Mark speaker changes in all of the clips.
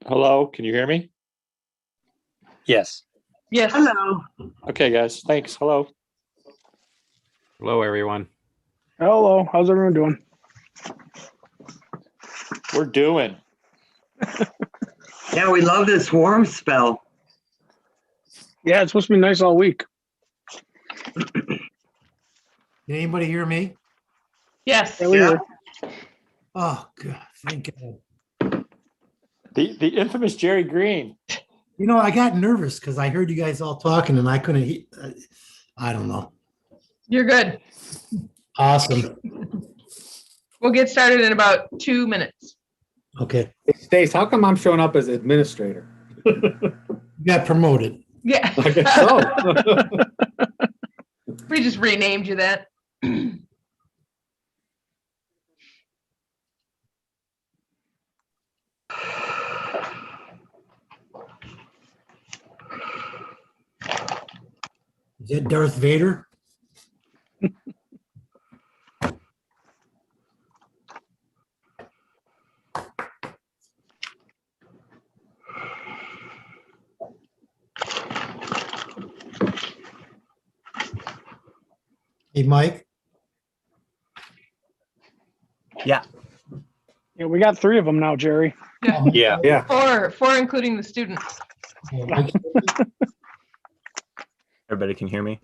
Speaker 1: Hello, can you hear me?
Speaker 2: Yes.
Speaker 3: Yes.
Speaker 4: Hello.
Speaker 1: Okay, guys, thanks. Hello.
Speaker 2: Hello, everyone.
Speaker 5: Hello, how's everyone doing?
Speaker 1: We're doing.
Speaker 4: Yeah, we love this warm spell.
Speaker 5: Yeah, it's supposed to be nice all week.
Speaker 6: Can anybody hear me?
Speaker 3: Yes.
Speaker 5: Yeah, we
Speaker 4: Yeah.
Speaker 5: were.
Speaker 6: Oh, God, thank God.
Speaker 1: The infamous Jerry Green.
Speaker 6: You know, I got nervous because I heard you guys all talking and I couldn't hear. I don't know.
Speaker 3: You're good.
Speaker 6: Awesome.
Speaker 3: We'll get started in about 2 minutes.
Speaker 6: Okay.
Speaker 2: Stace, how come I'm showing up as administrator?
Speaker 6: You got promoted.
Speaker 3: Yeah.
Speaker 2: I guess so.
Speaker 3: We just renamed you that.
Speaker 6: Is that Darth Vader? Hey, Mike.
Speaker 5: Yeah, we got 3 of them now, Jerry.
Speaker 3: Yeah.
Speaker 2: Yeah.
Speaker 3: Four including the students.
Speaker 6: Mike,
Speaker 7: Everybody can hear me?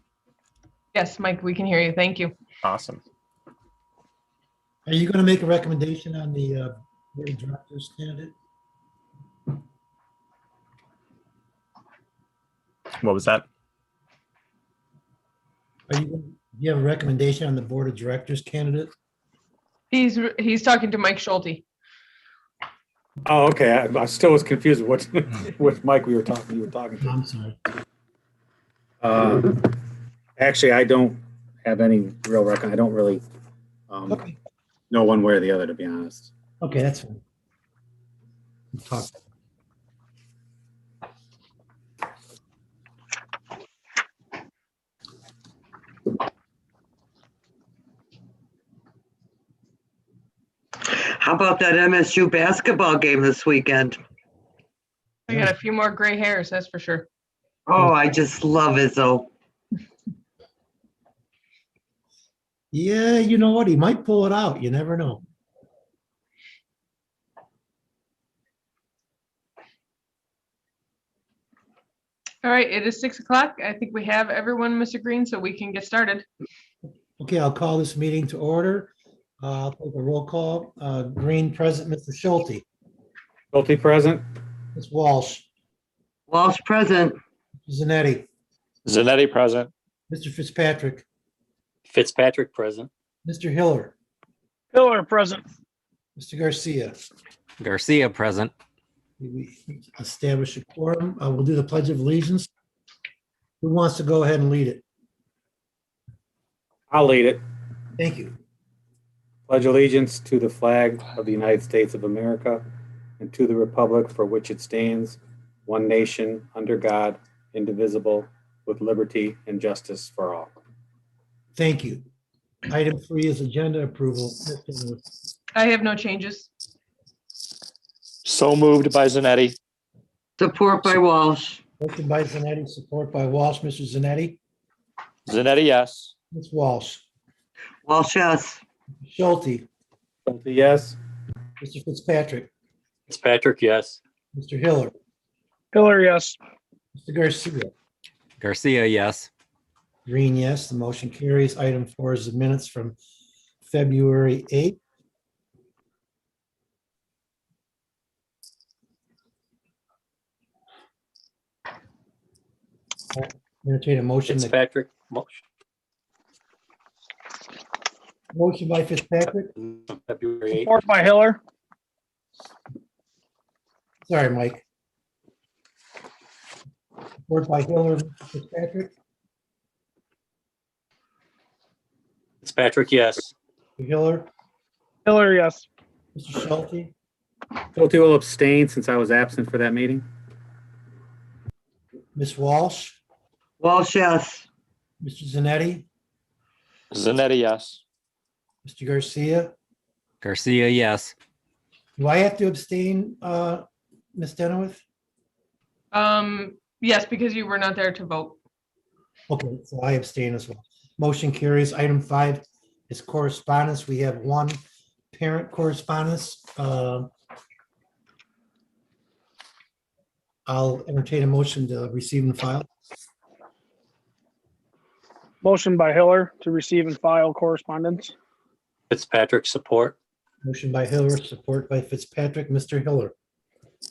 Speaker 3: Yes, Mike, we can hear you. Thank you.
Speaker 7: Awesome.
Speaker 6: are you going to make a recommendation on the board of directors candidate?
Speaker 7: What was that?
Speaker 6: Do you have a recommendation on the board of directors candidate?
Speaker 3: He's talking to Mike Schulte.
Speaker 2: Oh, okay. I still was confused with which Mike you were talking to.
Speaker 6: I'm sorry.
Speaker 2: Actually, I don't have any real record. I don't really
Speaker 6: Okay.
Speaker 2: know one way or the other, to be honest.
Speaker 6: Okay, that's fine. Talk.
Speaker 4: How about that MSU basketball game this weekend?
Speaker 3: I got a few more gray hairs, that's for sure.
Speaker 4: Oh, I just love Izzo.
Speaker 6: Yeah, you know what? He might pull it out. You never know.
Speaker 3: All right, it is 6 o'clock. I think we have everyone, Mr. Green, so we can get started.
Speaker 6: Okay, I'll call this meeting to order. I'll take a roll call. Green present, Mr. Schulte,
Speaker 2: Schulte present.
Speaker 6: Ms. Walsh,
Speaker 4: Walsh present.
Speaker 6: Zanetti,
Speaker 1: Zanetti present.
Speaker 6: Mr. Fitzpatrick,
Speaker 7: Fitzpatrick present.
Speaker 6: Mr. Hiller,
Speaker 5: Hiller present.
Speaker 6: Mr. Garcia.
Speaker 7: Garcia present.
Speaker 6: We establish a quorum. We'll do the Pledge of Allegiance. Who wants to go ahead and lead it?
Speaker 2: I'll lead it.
Speaker 6: Thank you.
Speaker 2: Pledge allegiance to the flag of the United States of America and to the republic for which it stands, one nation, under God, indivisible, with liberty and justice for all.
Speaker 6: Thank you. Item 3 is agenda approval.
Speaker 3: I have no changes.
Speaker 1: So moved by Zanetti.
Speaker 4: Support by Walsh.
Speaker 6: Motion by Zanetti, support by Walsh. Mr. Zanetti,
Speaker 1: Zanetti, yes.
Speaker 6: Ms. Walsh,
Speaker 4: Walsh, yes.
Speaker 6: Schulte,
Speaker 2: Schulte, yes.
Speaker 6: Mr. Fitzpatrick,
Speaker 7: Fitzpatrick, yes.
Speaker 6: Mr. Hiller,
Speaker 5: Hiller, yes.
Speaker 6: Mr. Garcia.
Speaker 7: Garcia, yes.
Speaker 6: Green, yes. The motion carries. Item 4 is the minutes from February 8th. Entertain a motion.
Speaker 7: Fitzpatrick.
Speaker 6: Motion by Fitzpatrick.
Speaker 7: February 8th.
Speaker 5: Support by Hiller.
Speaker 6: Sorry, Mike. Support by Hiller, Mr. Fitzpatrick.
Speaker 7: Fitzpatrick, yes.
Speaker 6: Mr. Hiller,
Speaker 5: Hiller, yes.
Speaker 6: Mr. Schulte,
Speaker 2: Schulte will abstain since I was absent for that meeting.
Speaker 6: Ms. Walsh,
Speaker 4: Walsh, yes.
Speaker 6: Mr. Zanetti,
Speaker 1: Zanetti, yes.
Speaker 6: Mr. Garcia.
Speaker 7: Garcia, yes.
Speaker 6: Do I have to abstain, Ms. Denowith?
Speaker 3: Yes, because you were not there to vote.
Speaker 6: Okay, so I abstain as well. Motion carries. Item 5 is correspondence. We have one parent correspondence. I'll entertain a motion to receive and file.
Speaker 5: Motion by Hiller to receive and file correspondence.
Speaker 7: Fitzpatrick, support.
Speaker 6: Motion by Hiller, support by Fitzpatrick. Mr. Hiller.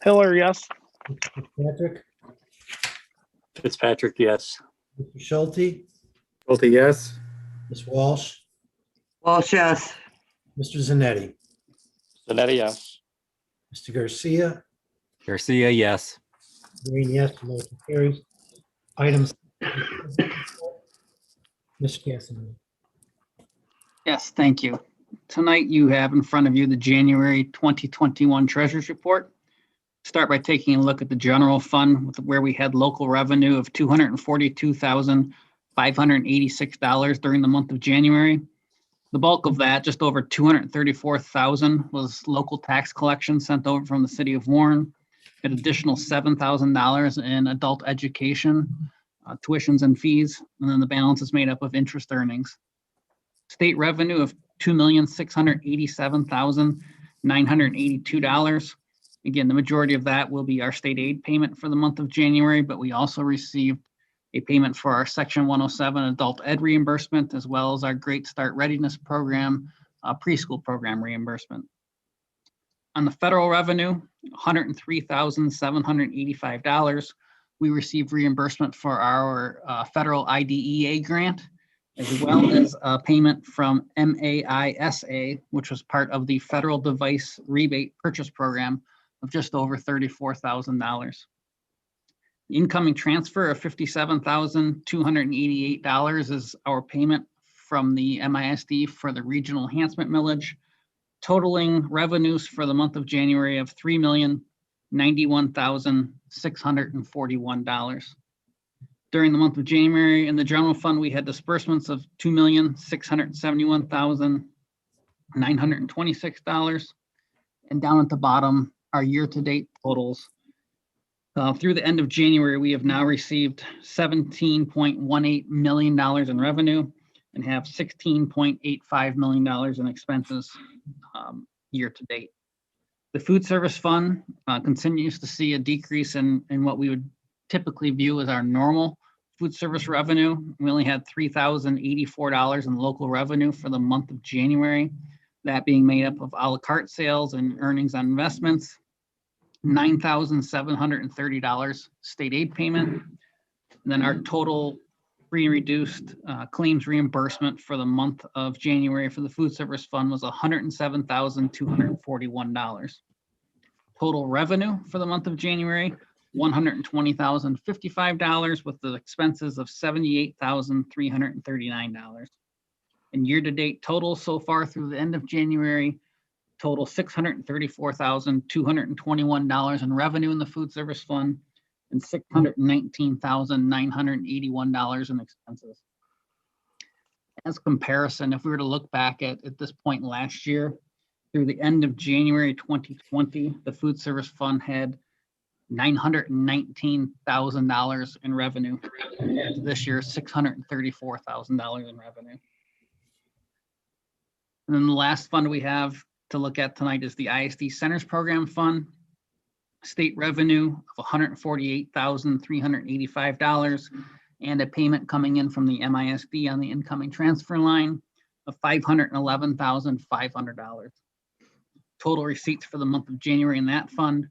Speaker 5: Hiller, yes.
Speaker 6: Fitzpatrick.
Speaker 7: Fitzpatrick, yes.
Speaker 6: Mr. Schulte.
Speaker 2: Schulte, yes.
Speaker 6: Ms. Walsh.
Speaker 4: Walsh, yes.
Speaker 6: Mr. Zanetti.
Speaker 1: Zanetti, yes.
Speaker 6: Mr. Garcia.
Speaker 7: Garcia, yes.
Speaker 6: Green, yes. Motion carries. Items. Ms. Cassidy.
Speaker 8: Yes, thank you. Tonight you have in front of you the January 2021 Treasurers Report. Start by taking a look at the general fund where we had local revenue of $242,586 during the month of January. The bulk of that, just over $234,000, was local tax collection sent over from the city of Warren. An additional $7,000 in adult education, tuitions and fees, and then the balance is made up of interest earnings. State revenue of $2,687,982. Again, the majority of that will be our state aid payment for the month of January, but we also received a payment for our Section 107 adult ed reimbursement, as well as our Great Start Readiness Program, preschool program reimbursement. On the federal revenue, $103,785. We received reimbursement for our federal IDEA grant, as well as a payment from MAISA, which was part of the Federal Device Rebate Purchase Program of just over $34,000. The incoming transfer of $57,288 is our payment from the MISD for the regional enhancement millage, totaling revenues for the month of January of $3,091,641. During the month of January in the general fund, we had disbursements of $2,671,926. And down at the bottom, our year-to-date totals. Through the end of January, we have now received $17.18 million in revenue and have $16.85 million in expenses year-to-date. The food service fund continues to see a decrease in what we would typically view as our normal food service revenue. We only had $3,084 in local revenue for the month of January, that being made up of a la carte sales and earnings on investments, $9,730 state aid payment, and then our total free and reduced claims reimbursement for the month of January for the food service fund was $107,241. Total revenue for the month of January, $120,055 with the expenses of $78,339. And year-to-date total so far through the end of January, total $634,221 in revenue in the food service fund and $619,981 in expenses. As comparison, if we were to look back at this point last year, through the end of January 2020, the food service fund had $919,000 in revenue. This year, $634,000 in revenue. And then the last fund we have to look at tonight is the ISD Centers Program Fund. State revenue of $148,385 and a payment coming in from the MISD on the incoming transfer line of $511,500. Total receipts for the month of January in that fund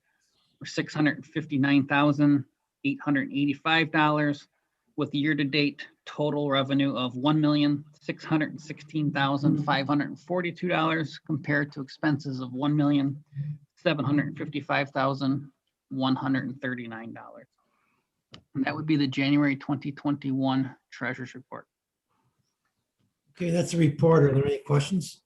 Speaker 8: were $659,885 with year-to-date total revenue of $1,616,542 compared to expenses of $1,755,139. And that would be the January 2021 Treasurers Report.
Speaker 6: Okay, that's the report. Are there any questions?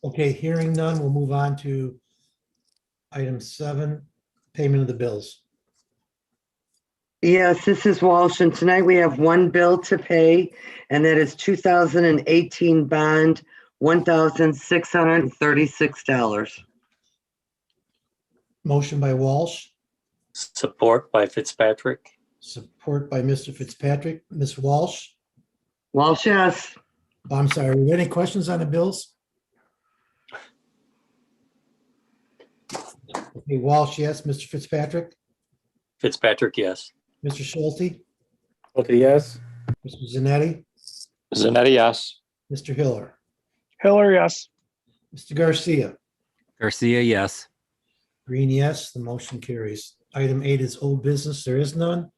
Speaker 6: Okay, hearing none, we'll move on to item 7, payment of the bills.
Speaker 4: Yes, this is Walsh, and tonight we have one bill to pay, and that is 2018 bond $1,636.
Speaker 6: Motion by Walsh,
Speaker 7: Support by Fitzpatrick.
Speaker 6: support by Mr. Fitzpatrick. Ms. Walsh?
Speaker 4: Walsh, yes.
Speaker 6: Oh, I'm sorry, were there any questions on the bills? Okay, Walsh, yes. Mr. Fitzpatrick?
Speaker 7: Fitzpatrick, yes.
Speaker 6: Mr. Schulte?
Speaker 2: Schulte, yes.
Speaker 6: Mr. Zanetti?
Speaker 1: Zanetti, yes.
Speaker 6: Mr. Hiller?
Speaker 5: Hiller, yes.
Speaker 6: Mr. Garcia?
Speaker 7: Garcia, yes.
Speaker 6: Green, yes. The motion carries. Item 8 is old business. There is none.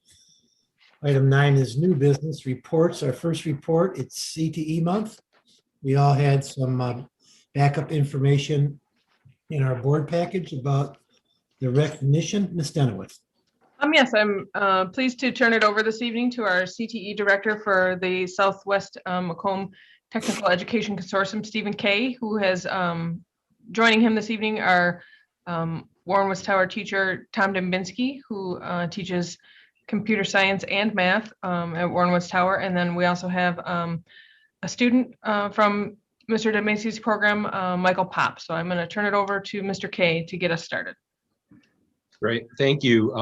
Speaker 6: Item 9 is new business reports. Our first report, it's CTE month. We all had some backup information in our board package about the recognition. Ms. Denowitz.
Speaker 3: Yes, I'm pleased to turn it over this evening to our CTE director for the Southwest Macomb Technical Education Consortium, Stephen Kay, who has joining him this evening are Warren Woods Tower teacher Tom Dembinski, who teaches computer science and math at Warren Woods Tower. And then we also have a student from Mr. Dembinski's program, Michael Pop. So I'm going to turn it over to Mr. Kay to get us started.
Speaker 9: Great, thank you.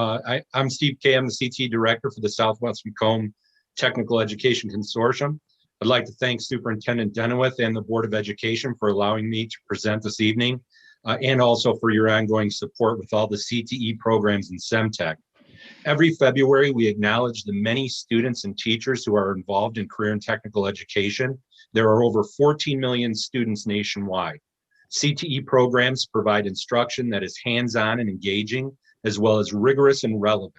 Speaker 9: I'm Steve Kay. I'm the CTE director for the Southwest Macomb Technical Education Consortium. I'd like to thank Superintendent Denowith and the Board of Education for allowing me to present this evening, and also for your ongoing support with all the CTE programs in SEMTech. Every February, we acknowledge the many students and teachers who are involved in career and technical education. There are over 14 million students nationwide. CTE programs provide instruction that is hands-on and engaging, as well as rigorous and relevant.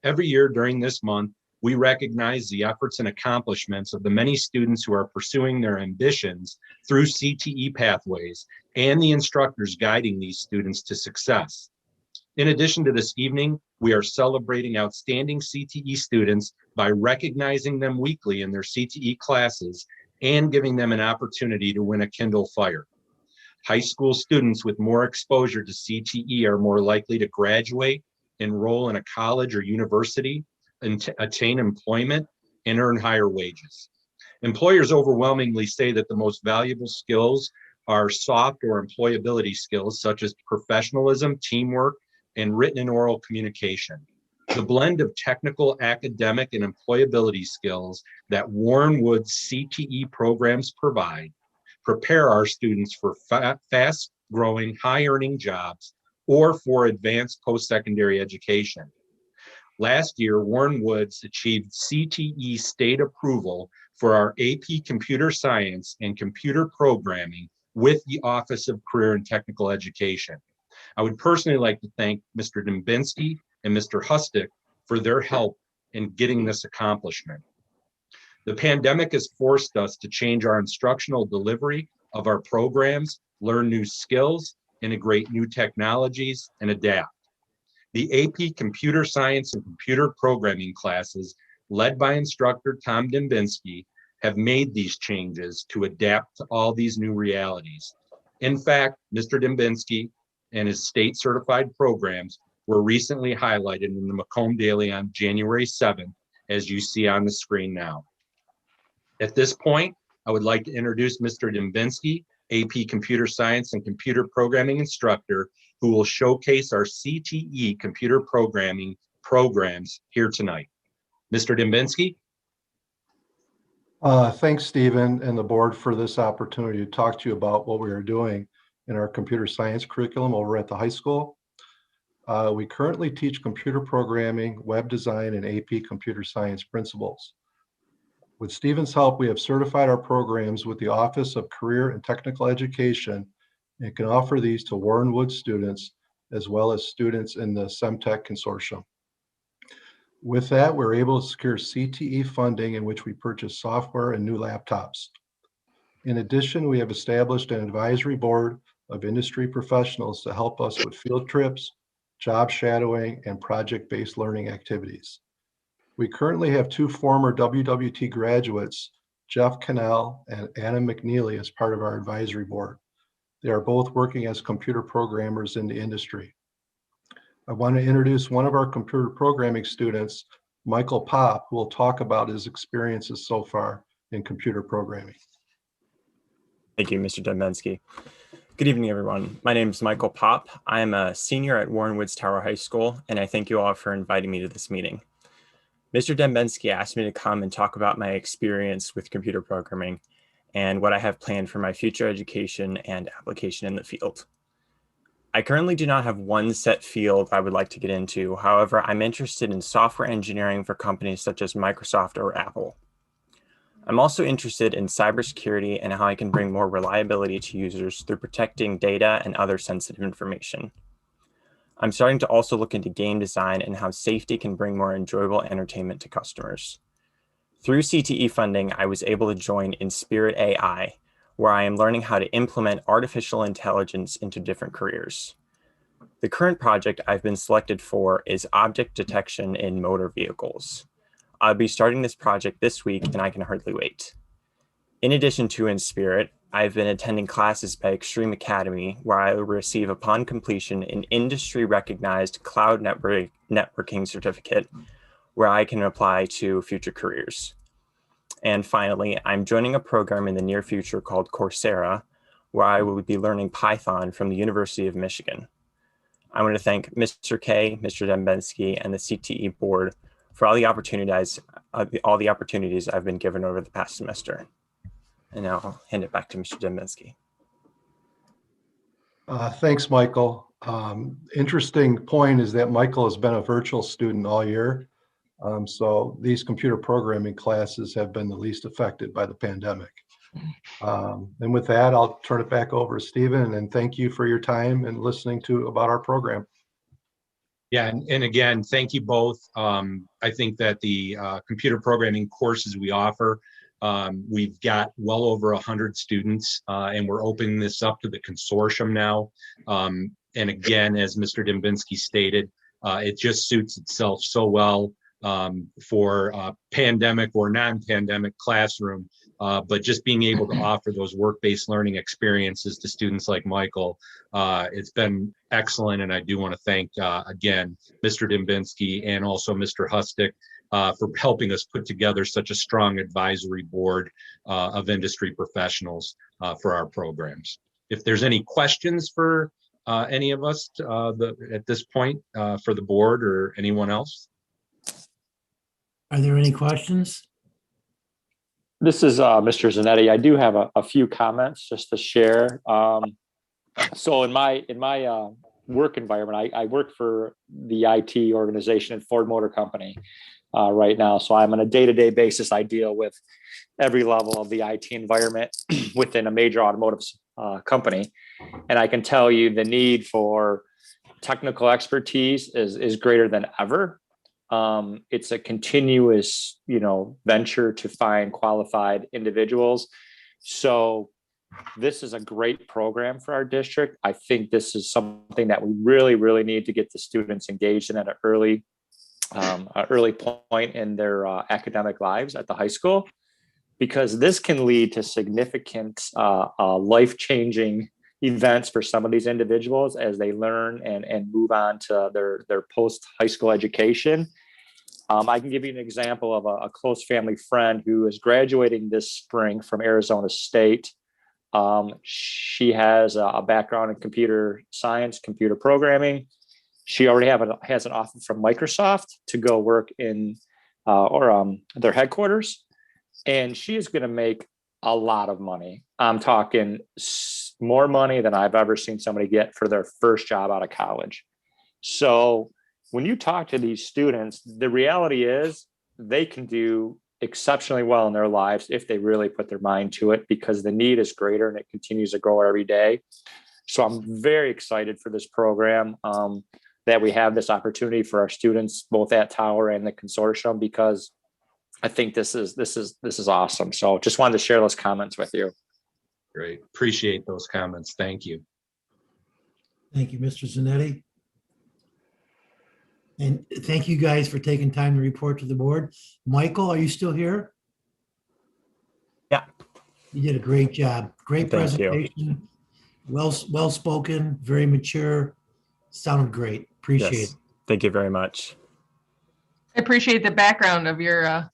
Speaker 9: Every year during this month, we recognize the efforts and accomplishments of the many students who are pursuing their ambitions through CTE pathways and the instructors guiding these students to success. In addition to this evening, we are celebrating outstanding CTE students by recognizing them weekly in their CTE classes and giving them an opportunity to win a Kindle Fire. High school students with more exposure to CTE are more likely to graduate, enroll in a college or university, and attain employment and earn higher wages. Employers overwhelmingly say that the most valuable skills are soft or employability skills such as professionalism, teamwork, and written and oral communication. The blend of technical, academic, and employability skills that Warren Woods CTE programs provide prepare our students for fast-growing, high-earning jobs or for advanced post-secondary education. Last year, Warren Woods achieved CTE state approval for our AP Computer Science and Computer Programming with the Office of Career and Technical Education. I would personally like to thank Mr. Dembinski and Mr. Hustick for their help in getting this accomplishment. The pandemic has forced us to change our instructional delivery of our programs, learn new skills, integrate new technologies, and adapt. The AP Computer Science and Computer Programming classes, led by instructor Tom Dembinski, have made these changes to adapt to all these new realities. In fact, Mr. Dembinski and his state certified programs were recently highlighted in the Macomb Daily on January 7th, as you see on the screen now. At this point, I would like to introduce Mr. Dembinski, AP Computer Science and Computer Programming instructor, who will showcase our CTE computer programming programs here tonight. Mr. Dembinski.
Speaker 10: Thanks, Stephen and the board, for this opportunity to talk to you about what we are doing in our computer science curriculum over at the high school. We currently teach computer programming, web design, and AP computer science principles. With Stephen's help, we have certified our programs with the Office of Career and Technical Education and can offer these to Warren Woods students as well as students in the SEMTech Consortium. With that, we're able to secure CTE funding in which we purchase software and new laptops. In addition, we have established an advisory board of industry professionals to help us with field trips, job shadowing, and project-based learning activities. We currently have two former WWT graduates, Jeff Cannell and Anna McNeely, as part of our advisory board. They are both working as computer programmers in the industry. I want to introduce one of our computer programming students, Michael Pop, who will talk about his experiences so far in computer programming.
Speaker 11: Thank you, Mr. Dembensky. Good evening, everyone. My name is Michael Popp. I am a senior at Warren Woods Tower High School, and I thank you all for inviting me to this meeting. Mr. Dembensky asked me to come and talk about my experience with computer programming and what I have planned for my future education and application in the field. I currently do not have one set field I would like to get into. However, I'm interested in software engineering for companies such as Microsoft or Apple. I'm also interested in cybersecurity and how I can bring more reliability to users through protecting data and other sensitive information. I'm starting to also look into game design and how safety can bring more enjoyable entertainment to customers. Through CTE funding, I was able to join Inspirit AI, where I am learning how to implement artificial intelligence into different careers. The current project I've been selected for is object detection in motor vehicles. I'll be starting this project this week and I can hardly wait. In addition to Inspirit, I've been attending classes by Extreme Academy, where I will receive upon completion an industry-recognized cloud networking certificate, where I can apply to future careers. And finally, I'm joining a program in the near future called Coursera, where I will be learning Python from the University of Michigan. I want to thank Mr. K, Mr. Dembensky, and the CTE board for all the opportunities I've been given over the past semester. And now I'll hand it back to Mr. Dembensky.
Speaker 10: Thanks, Michael. Interesting point is that Michael has been a virtual student all year. So these computer programming classes have been the least affected by the pandemic. And with that, I'll turn it back over to Stephen, and thank you for your time and listening about our program.
Speaker 9: Yeah, and again, thank you both. I think that the computer programming courses we offer, we've got well over 100 students, and we're opening this up to the consortium now. And again, as Mr. Dembensky stated, it just suits itself so well for pandemic or non-pandemic classroom. But just being able to offer those work-based learning experiences to students like Michael, it's been excellent. And I do want to thank, again, Mr. Dembensky and also Mr. Hustick for helping us put together such a strong advisory board of industry professionals for our programs. If there's any questions for any of us at this point for the board or anyone else.
Speaker 6: Are there any questions?
Speaker 1: This is Mr. Zanetti. I do have a few comments just to share. So in my work environment, I work for the IT organization at Ford Motor Company right now. So I'm on a day-to-day basis. I deal with every level of the IT environment within a major automotive company. And I can tell you the need for technical expertise is greater than ever. It's a continuous, venture to find qualified individuals. So this is a great program for our district. I think this is something that we really, really need to get the students engaged in at an early point in their academic lives at the high school, because this can lead to significant life-changing events for some of these individuals as they learn and move on to their post-high school education. I can give you an example of a close family friend who is graduating this spring from Arizona State. She has a background in computer science, computer programming. She already has an offer from Microsoft to go work in their headquarters, and she is going to make a lot of money. I'm talking more money than I've ever seen somebody get for their first job out of college. So when you talk to these students, the reality is they can do exceptionally well in their lives if they really put their mind to it, because the need is greater and it continues to grow every day. So I'm very excited for this program, that we have this opportunity for our students, both at Tower and the consortium, because I think this is awesome. So just wanted to share those comments with you.
Speaker 9: Great. Appreciate those comments. Thank you.
Speaker 6: Thank you, Mr. Zanetti. And thank you guys for taking time to report to the board. Michael, are you still here?
Speaker 11: Yeah.
Speaker 6: You did a great job. Great
Speaker 11: Thank you.
Speaker 6: presentation. Well spoken, very mature. Sounded great. Appreciate it.
Speaker 11: Thank you very much.
Speaker 3: I appreciate the background of your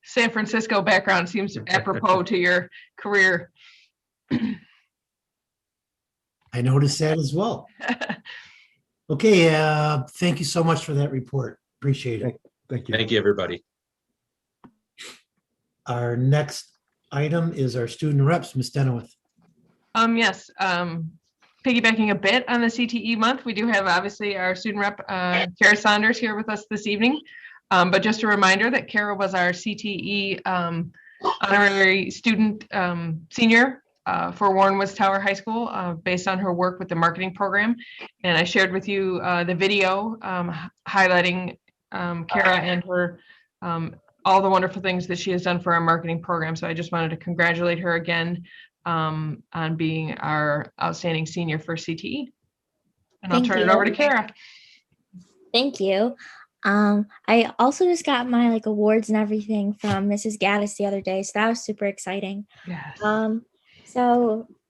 Speaker 3: San Francisco background. Seems apropos to your career.
Speaker 6: I noticed that as well. Okay, thank you so much for that report. Appreciate it.
Speaker 10: Thank you.
Speaker 9: Thank you, everybody.
Speaker 6: Our next item is our student reps, Ms. Denowith.
Speaker 3: Yes, piggybacking a bit on the CTE month, we do have obviously our student rep, Kara Saunders here with us this evening. But just a reminder that Kara was our CTE honorary student senior for Warren Woods Tower High School based on her work with the marketing program. And I shared with you the video highlighting Kara and her all the wonderful things that she has done for our marketing program. So I just wanted to congratulate her again on being our outstanding senior for CTE. And I'll turn it over to Kara.
Speaker 12: Thank you. I also just got my awards and everything from Mrs. Gaddis the other day, so that was super exciting.
Speaker 3: Yes.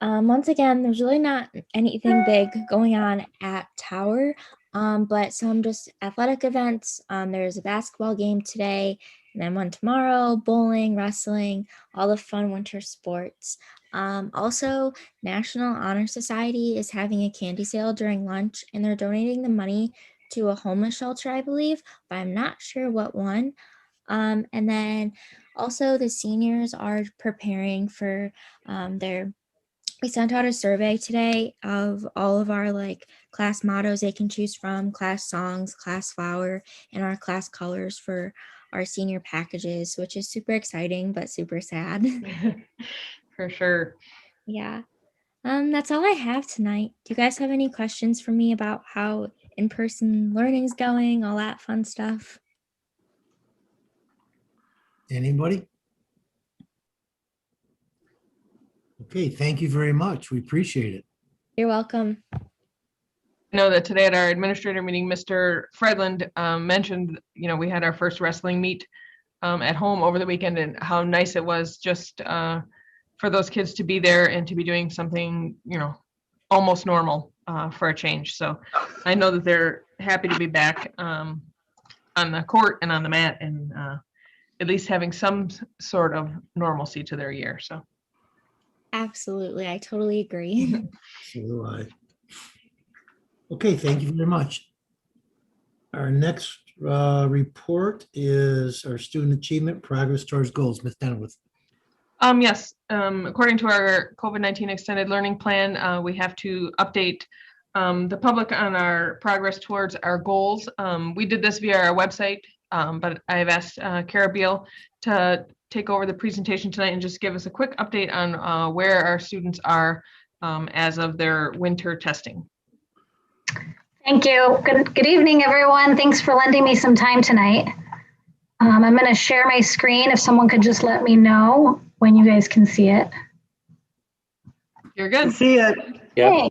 Speaker 12: Once again, there's really not anything big going on at Tower, but some just athletic events. There's a basketball game today, and then one tomorrow, bowling, wrestling, all the fun winter sports. Also, National Honor Society is having a candy sale during lunch, and they're donating the money to a homeless shelter, I believe, but I'm not sure what one. And then also the seniors are preparing for we sent out a survey today of all of our class mottos they can choose from, class songs, class flower, and our class colors for our senior packages, which is super exciting, but super sad.
Speaker 3: For sure.
Speaker 12: Yeah. That's all I have tonight. Do you guys have any questions for me about how in-person learning is going, all that fun stuff?
Speaker 6: Anybody? Okay, thank you very much. We appreciate it.
Speaker 12: You're welcome.
Speaker 3: I know that today at our administrator meeting, Mr. Fredland mentioned, we had our first wrestling meet at home over the weekend, and how nice it was just for those kids to be there and to be doing something, almost normal for a change. So I know that they're happy to be back on the court and on the mat, and at least having some sort of normalcy to their year. So.
Speaker 12: Absolutely. I totally agree.
Speaker 6: So do I. Okay, thank you very much. Our next report is our student achievement progress towards goals. Ms. Denowith.
Speaker 3: Yes, according to our COVID-19 extended learning plan, we have to update the public on our progress towards our goals. We did this via our website, but I've asked Kara Beal to take over the presentation tonight and just give us a quick update on where our students are as of their winter testing.
Speaker 13: Thank you. Good evening, everyone. Thanks for lending me some time tonight. I'm going to share my screen. If someone could just let me know when you guys can see it.
Speaker 3: You're good.
Speaker 4: See it.
Speaker 13: Yeah.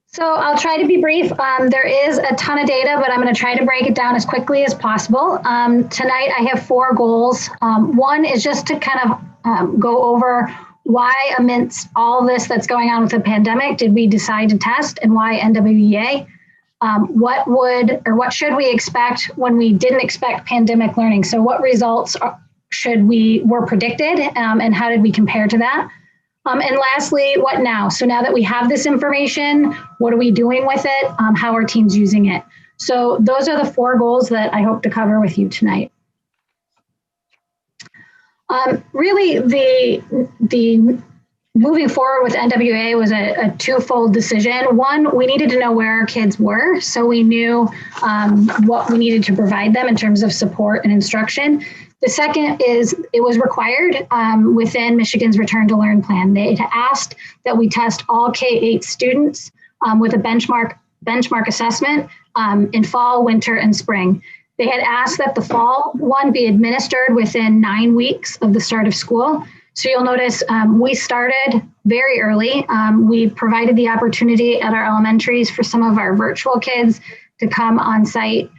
Speaker 13: So I'll try to be brief. There is a ton of data, but I'm going to try to break it down as quickly as possible. Tonight, I have 4 goals. One is just to kind of go over why, amidst all this that's going on with the pandemic, did we decide to test, and why NWEA? What should we expect when we didn't expect pandemic learning? So what results were predicted, and how did we compare to that? And lastly, what now? So now that we have this information, what are we doing with it? How are teams using it? So those are the 4 goals that I hope to cover with you tonight. Really, the moving forward with NWA was a twofold decision. One, we needed to know where our kids were, so we knew what we needed to provide them in terms of support and instruction. The second is it was required within Michigan's Return to Learn plan. They had asked that we test all K-8 students with a benchmark assessment in fall, winter, and spring. They had asked that the fall one be administered within 9 weeks of the start of school. So you'll notice we started very early. We provided the opportunity at our elementaries for some of our virtual kids to come on site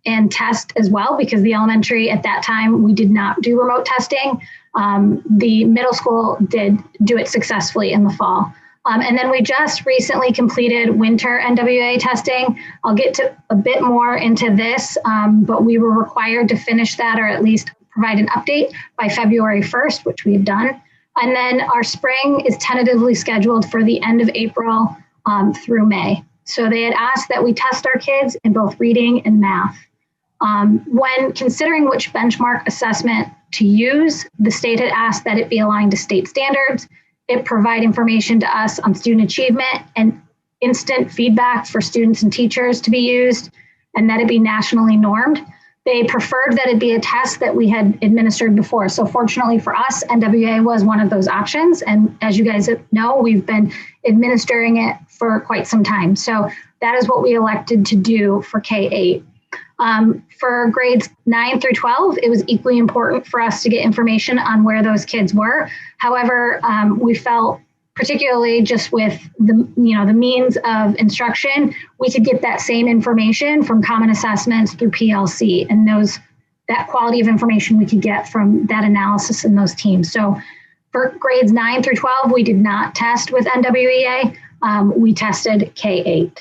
Speaker 13: and test as well, because the elementary at that time, we did not do remote testing. The middle school did do it successfully in the fall. And then we just recently completed winter NWA testing. I'll get to a bit more into this, but we were required to finish that, or at least provide an update by February 1st, which we've done. And then our spring is tentatively scheduled for the end of April through May. So they had asked that we test our kids in both reading and math. When considering which benchmark assessment to use, the state had asked that it be aligned to state standards, it provide information to us on student achievement and instant feedback for students and teachers to be used, and that it be nationally normed. They preferred that it be a test that we had administered before. So fortunately for us, NWA was one of those options. And as you guys know, we've been administering it for quite some time. So that is what we elected to do for K-8. For grades 9 through 12, it was equally important for us to get information on where those kids were. However, we felt particularly just with the means of instruction, we could get that same information from common assessments through PLC, and that quality of information we could get from that analysis in those teams. So for grades 9 through 12, we did not test with NWEA. We tested K-8.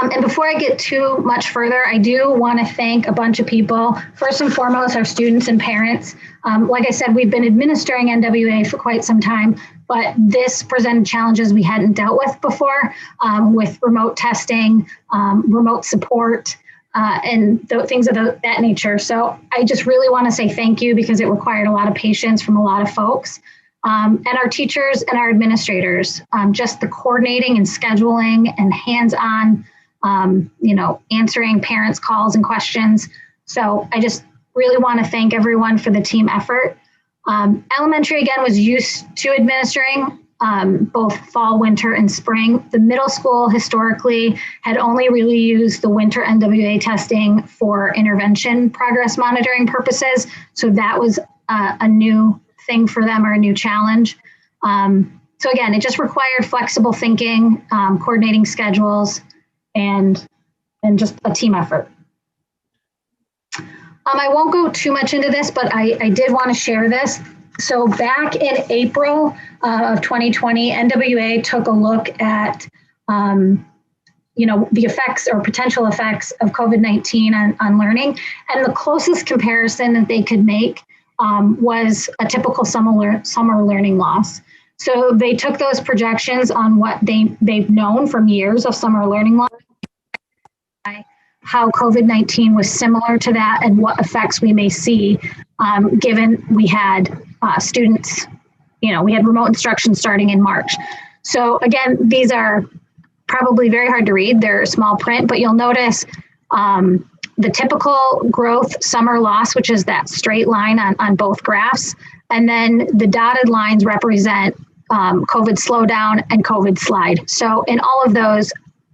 Speaker 13: And before I get too much further, I do want to thank a bunch of people. First and foremost, our students and parents. Like I said, we've been administering NWA for quite some time, but this presented challenges we hadn't dealt with before, with remote testing, remote support, and things of that nature. So I just really want to say thank you, because it required a lot of patience from a lot of folks. And our teachers and our administrators, just the coordinating and scheduling and hands-on, answering parents' calls and questions. So I just really want to thank everyone for the team effort. Elementary, again, was used to administering both fall, winter, and spring. The middle school historically had only really used the winter NWA testing for intervention progress monitoring purposes. So that was a new thing for them, or a new challenge. So again, it just required flexible thinking, coordinating schedules, and just a team effort. I won't go too much into this, but I did want to share this. So back in April of 2020, NWA took a look at the effects or potential effects of COVID-19 on learning, and the closest comparison that they could make was a typical summer learning loss. So they took those projections on what they've known from years of summer learning loss, how COVID-19 was similar to that, and what effects we may see, given we had students, we had remote instruction starting in March. So again, these are probably very hard to read. They're small print, but you'll notice the typical growth summer loss, which is that straight line on both graphs. And then the dotted lines represent COVID slowdown and COVID slide. So in all of those,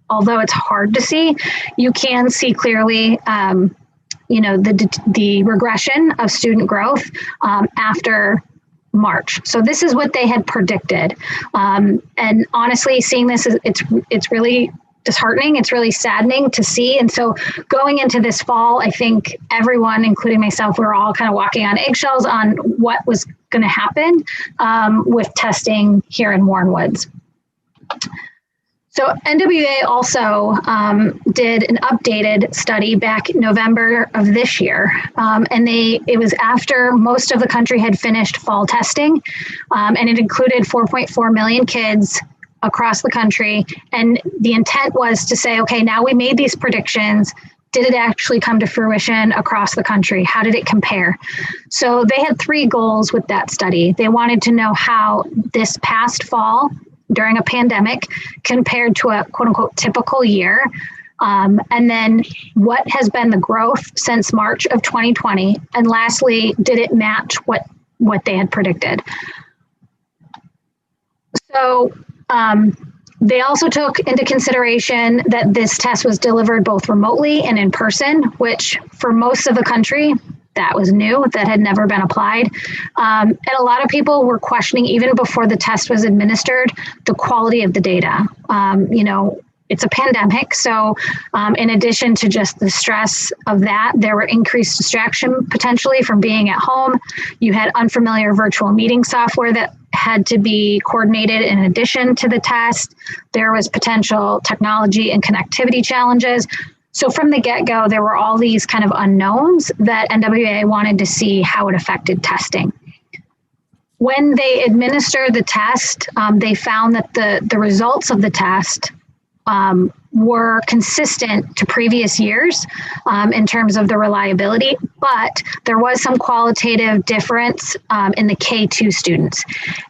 Speaker 13: although it's hard to see, you can see clearly, the regression of student growth after March. So this is what they had predicted. And honestly, seeing this, it's really disheartening. It's really saddening to see. And so going into this fall, I think everyone, including myself, we're all kind of walking on eggshells on what was going to happen with testing here in Warren Woods. So NWA also did an updated study back in November of this year. And it was after most of the country had finished fall testing, and it included 4.4 million kids across the country. And the intent was to say, okay, now we made these predictions. Did it actually come to fruition across the country? How did it compare? So they had 3 goals with that study. They wanted to know how this past fall during a pandemic compared to a quote unquote typical year. And then what has been the growth since March of 2020? And lastly, did it match what they had predicted? So they also took into consideration that this test was delivered both remotely and in person, which for most of the country, that was new, that had never been applied. And a lot of people were questioning, even before the test was administered, the quality of the data. It's a pandemic. So in addition to just the stress of that, there were increased distraction potentially from being at home. You had unfamiliar virtual meeting software that had to be coordinated in addition to the test. There was potential technology and connectivity challenges. So from the get-go, there were all these kind of unknowns that NWA wanted to see how it affected testing. when they administered the test, they found that the results of the test were consistent to previous years in terms of the reliability, but there was some qualitative difference in the K2 students.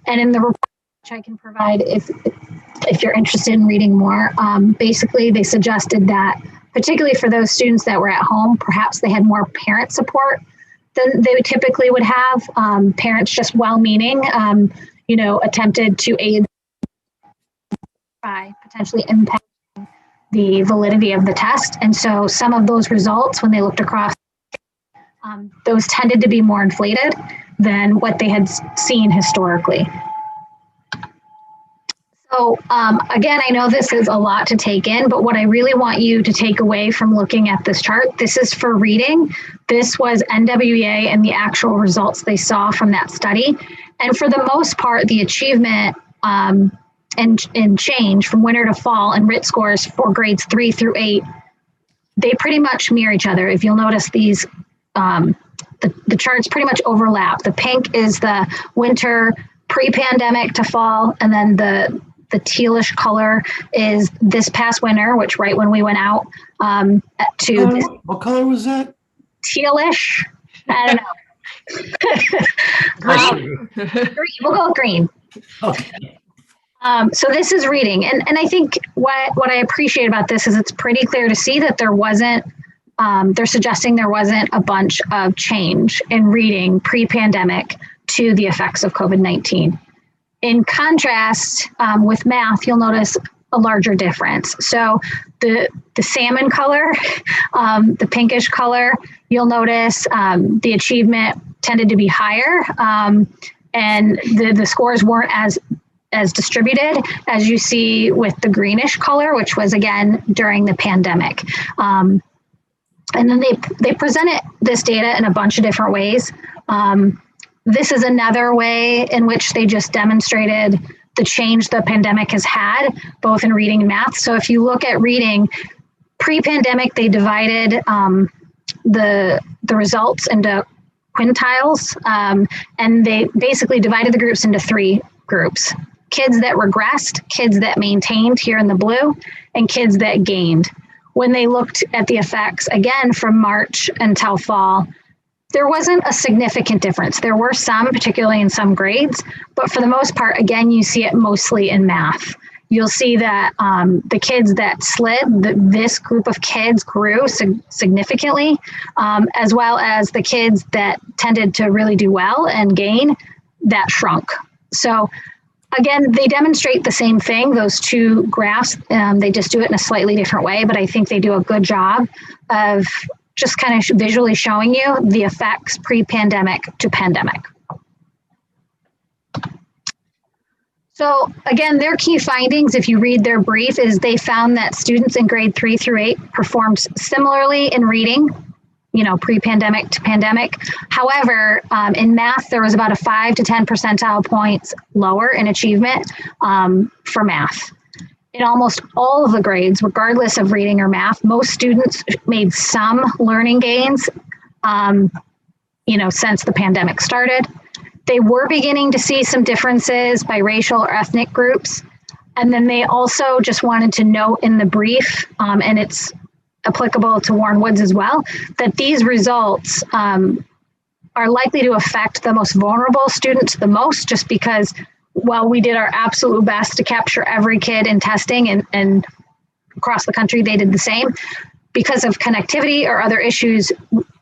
Speaker 13: And in the report, which I can provide if you're interested in reading more, basically they suggested that particularly for those students that were at home, perhaps they had more parent support than they typically would have. Parents just well-meaning, attempted to aid by potentially impacting the validity of the test. And so some of those results, when they looked across, those tended to be more inflated than what they had seen historically. So again, I know this is a lot to take in, but what I really want you to take away from looking at this chart, this is for reading. This was NWEA and the actual results they saw from that study. And for the most part, the achievement and change from winter to fall and RIT scores for grades 3 through 8, they pretty much mirror each other. If you'll notice these, the charts pretty much overlap. The pink is the winter pre-pandemic to fall, and then the tealish color is this past winter, which right when we went out to this.
Speaker 6: What color was that?
Speaker 13: Tealish. I don't know. Green. We'll go with green.
Speaker 6: Okay.
Speaker 13: So this is reading. And I think what I appreciate about this is it's pretty clear to see that there wasn't, they're suggesting there wasn't a bunch of change in reading pre-pandemic to the effects of COVID-19. In contrast, with math, you'll notice a larger difference. So the salmon color, the pinkish color, you'll notice the achievement tended to be higher, and the scores weren't as distributed as you see with the greenish color, which was again during the pandemic. And then they presented this data in a bunch of different ways. This is another way in which they just demonstrated the change the pandemic has had, both in reading and math. So if you look at reading, pre-pandemic, they divided the results into quintiles, and they basically divided the groups into 3 groups. Kids that regressed, kids that maintained here in the blue, and kids that gained. When they looked at the effects, again, from March until fall, there wasn't a significant difference. There were some, particularly in some grades, but for the most part, again, you see it mostly in math. You'll see that the kids that slid, this group of kids grew significantly, as well as the kids that tended to really do well and gain, that shrunk. So again, they demonstrate the same thing, those 2 graphs. They just do it in a slightly different way, but I think they do a good job of just kind of visually showing you the effects pre-pandemic to pandemic. So again, their key findings, if you read their brief, is they found that students in grade 3 through 8 performed similarly in reading, pre-pandemic to pandemic. However, in math, there was about a 5 to 10 percentile points lower in achievement for math. In almost all of the grades, regardless of reading or math, most students made some learning gains, since the pandemic started. They were beginning to see some differences by racial or ethnic groups. And then they also just wanted to note in the brief, and it's applicable to Warren Woods as well, that these results are likely to affect the most vulnerable students the most, just because while we did our absolute best to capture every kid in testing and across the country, they did the same. Because of connectivity or other issues,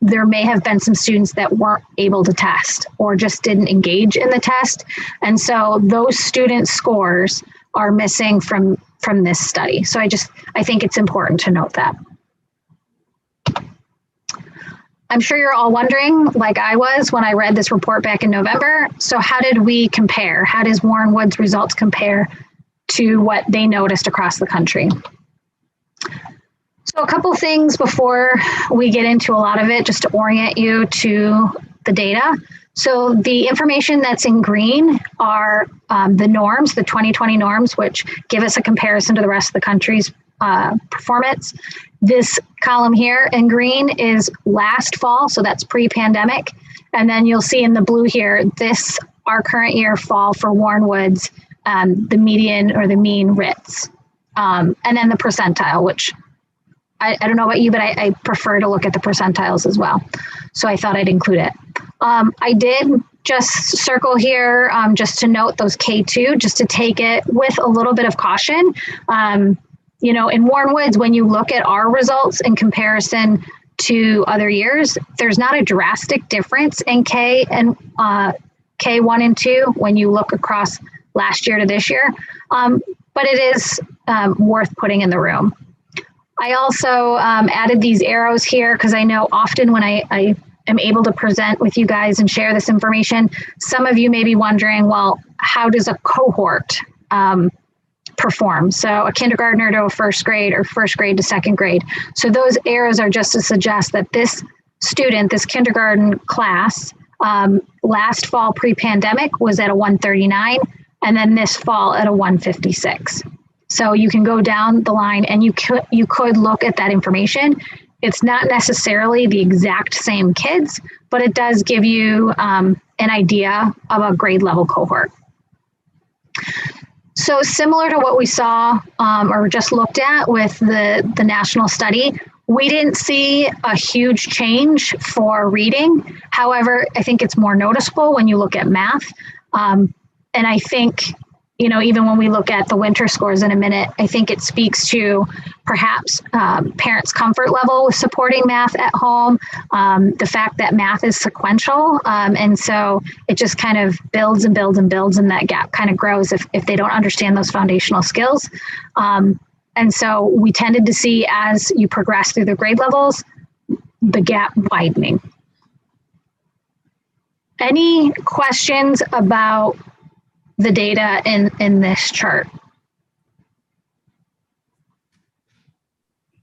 Speaker 13: there may have been some students that weren't able to test or just didn't engage in the test. And so those student scores are missing from this study. So I think it's important to note that. I'm sure you're all wondering, like I was when I read this report back in November, so how did we compare? How does Warren Woods' results compare to what they noticed across the country? So a couple things before we get into a lot of it, just to orient you to the data. So the information that's in green are the norms, the 2020 norms, which give us a comparison to the rest of the country's performance. This column here in green is last fall, so that's pre-pandemic. And then you'll see in the blue here, this our current year fall for Warren Woods, the median or the mean RITs, and then the percentile, which I don't know about you, but I prefer to look at the percentiles as well. So I thought I'd include it. I did just circle here just to note those K2, just to take it with a little bit of caution. You know, in Warren Woods, when you look at our results in comparison to other years, there's not a drastic difference in K and K1 and 2 when you look across last year to this year, but it is worth putting in the room. I also added these arrows here because I know often when I am able to present with you guys and share this information, some of you may be wondering, well, how does a cohort perform? So a kindergartner to a first grade or first grade to second grade. So those arrows are just to suggest that this student, this kindergarten class, last fall pre-pandemic was at a 139, and then this fall at a 156. So you can go down the line and you could look at that information. It's not necessarily the exact same kids, but it does give you an idea of a grade level cohort. So similar to what we saw or just looked at with the national study, we didn't see a huge change for reading. However, I think it's more noticeable when you look at math. And I think, you know, even when we look at the winter scores in a minute, I think it speaks to perhaps parents' comfort level with supporting math at home, the fact that math is sequential. And so it just kind of builds and builds and builds, and that gap kind of grows if they don't understand those foundational skills. And so we tended to see, as you progress through the grade levels, the gap widening. Any questions about the data in this chart?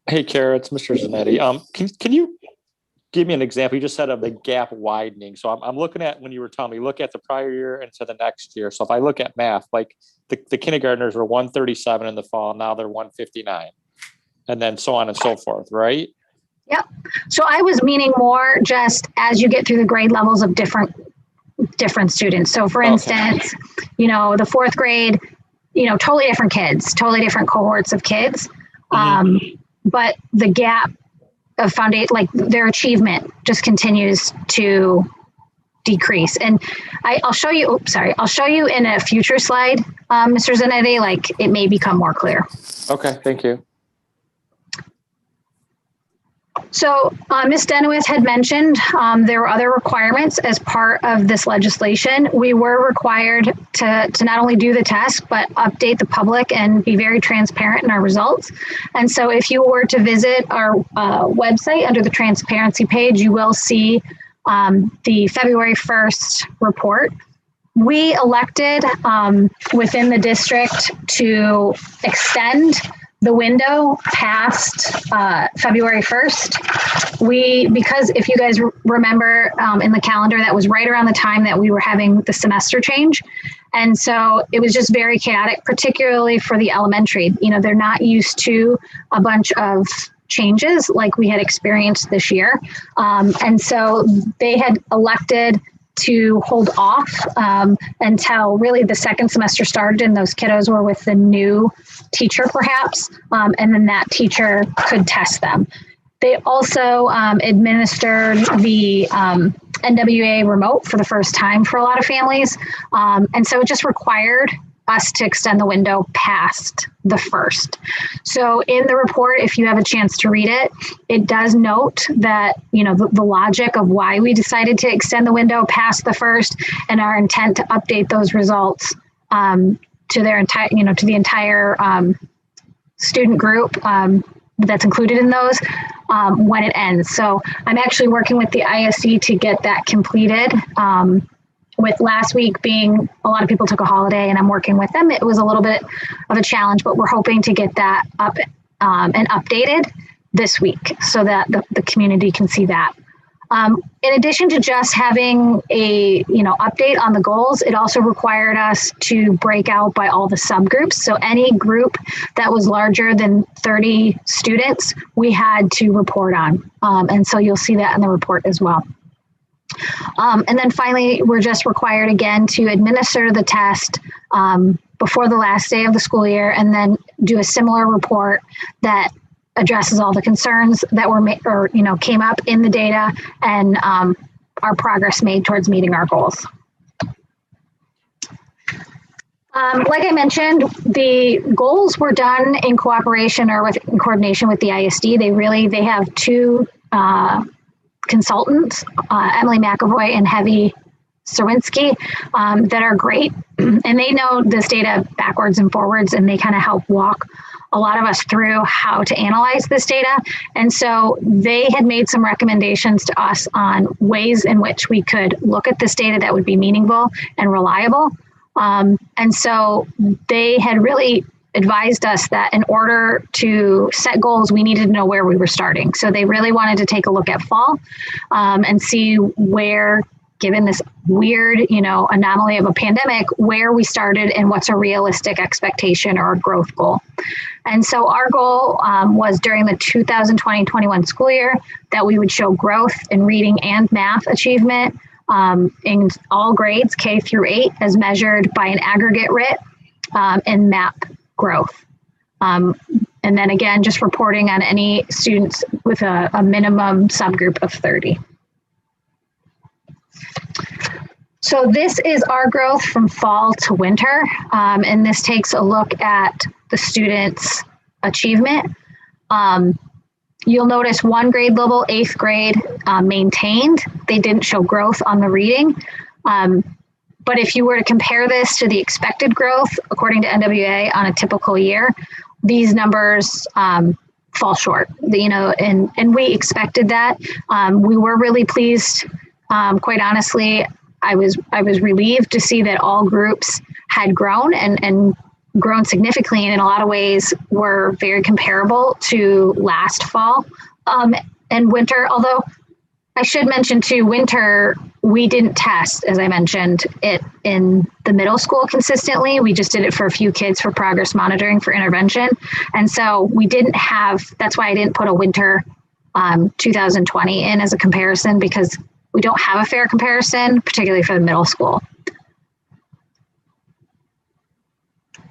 Speaker 1: Hey, Kara, it's Mr. Zanetti. Can you give me an example? You just said of the gap widening. So I'm looking at, when you were telling me, look at the prior year and to the next year. So if I look at math, like the kindergartners were 137 in the fall, now they're 159, and then so on and so forth, right?
Speaker 13: Yep. So I was meaning more just as you get through the grade levels of different students. So for instance, you know, the fourth grade, you know, totally different kids, totally different cohorts of kids. But the gap of foundation, like their achievement just continues to decrease. And I'll show you, I'll show you in a future slide, Mr. Zanetti, like it may become more clear.
Speaker 1: Okay, thank you.
Speaker 13: So Ms. Denowith had mentioned there were other requirements as part of this legislation. We were required to not only do the test, but update the public and be very transparent in our results. And so if you were to visit our website under the transparency page, you will see the February 1st report. We elected within the district to extend the window past February 1st. Because if you guys remember in the calendar, that was right around the time that we were having the semester change. And so it was just very chaotic, particularly for the elementary. You know, they're not used to a bunch of changes like we had experienced this year. And so they had elected to hold off until really the second semester started and those kiddos were with the new teacher perhaps, and then that teacher could test them. They also administered the NWA remote for the first time for a lot of families. And so it just required us to extend the window past the 1st. So in the report, if you have a chance to read it, it does note that, you know, the logic of why we decided to extend the window past the 1st and our intent to update those results to their entire, you know, to the entire student group that's included in those when it ends. So I'm actually working with the ISD to get that completed. With last week being a lot of people took a holiday and I'm working with them, it was a little bit of a challenge, but we're hoping to get that up and updated this week so that the community can see that. In addition to just having a update on the goals, it also required us to break out by all the subgroups. So any group that was larger than 30 students, we had to report on. And so you'll see that in the report as well. And then finally, we're just required again to administer the test before the last day of the school year, and then do a similar report that addresses all the concerns that were came up in the data, and our progress made towards meeting our goals. Like I mentioned, the goals were done in cooperation or in coordination with the ISD. They have two consultants, Emily McAvoy and Heavy Serwinski, that are great. And they know this data backwards and forwards, and they kind of help walk a lot of us through how to analyze this data. And so they had made some recommendations to us on ways in which we could look at this data that would be meaningful and reliable. And so they had really advised us that in order to set goals, we needed to know where we were starting. So they really wanted to take a look at fall and see where, given this weird, anomaly of a pandemic, where we started and what's a realistic expectation or a growth goal. And so our goal was during the 2020-21 school year that we would show growth in reading and math achievement in all grades, K through 8, as measured by an aggregate RIT and MAP growth. And then again, just reporting on any students with a minimum subgroup of 30. So this is our growth from fall to winter, and this takes a look at the students' achievement. You'll notice one grade level, 8th grade, maintained. They didn't show growth on the reading. But if you were to compare this to the expected growth, according to NWA on a typical year, these numbers fall short, and we expected that. We were really pleased. Quite honestly, I was relieved to see that all groups had grown and grown significantly, and in a lot of ways were very comparable to last fall and winter. Although I should mention too, winter, we didn't test, as I mentioned, it in the middle school consistently. We just did it for a few kids for progress monitoring for intervention. And so we didn't have, that's why I didn't put a winter 2020 in as a comparison, because we don't have a fair comparison, particularly for the middle school.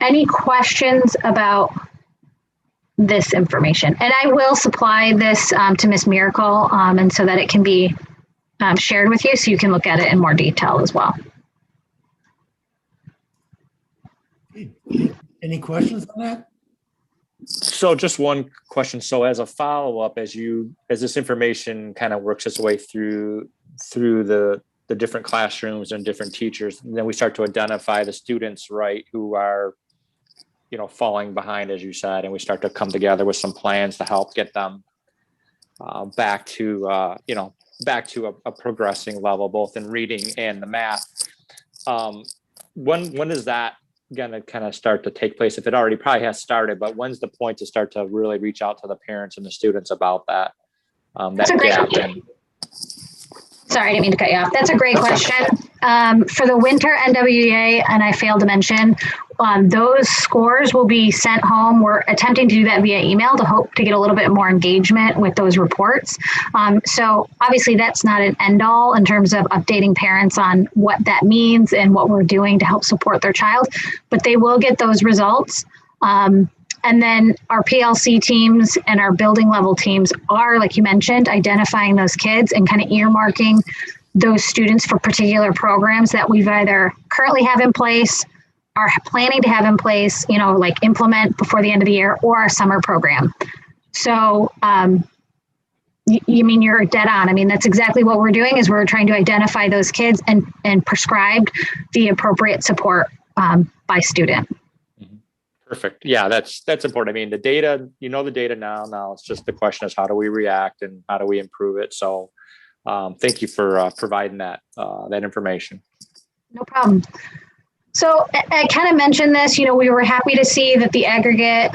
Speaker 13: Any questions about this information? And I will supply this to Ms. Miracle, and so that it can be shared with you so you can look at it in more detail as well.
Speaker 6: Any questions on that?
Speaker 1: So just one question. So as a follow-up, as this information kind of works its way through the different classrooms and different teachers, and then we start to identify the students, right, who are, falling behind, as you said, and we start to come together with some plans to help get them back to a progressing level, both in reading and the math. When is that going to kind of start to take place? If it already probably has started, but when's the point to start to really reach out to the parents and the students about that?
Speaker 13: That's a great question. Sorry, I didn't mean to cut you off. That's a great question. For the winter NWEA, and I failed to mention, those scores will be sent home. We're attempting to do that via email to hope to get a little bit more engagement with those reports. So obviously that's not an end all in terms of updating parents on what that means and what we're doing to help support their child, but they will get those results. And then our PLC teams and our building level teams are, like you mentioned, identifying those kids and kind of earmarking those students for particular programs that we've either currently have in place, are planning to have in place, like implement before the end of the year, or our summer program. So you mean you're dead on. I mean, that's exactly what we're doing, is we're trying to identify those kids and prescribe the appropriate support by student.
Speaker 1: Perfect. Yeah, that's important. I mean, the data, the data now it's just the question is, how do we react and how do we improve it? So thank you for providing that information.
Speaker 13: No problem. So I kind of mentioned this, we were happy to see that the aggregate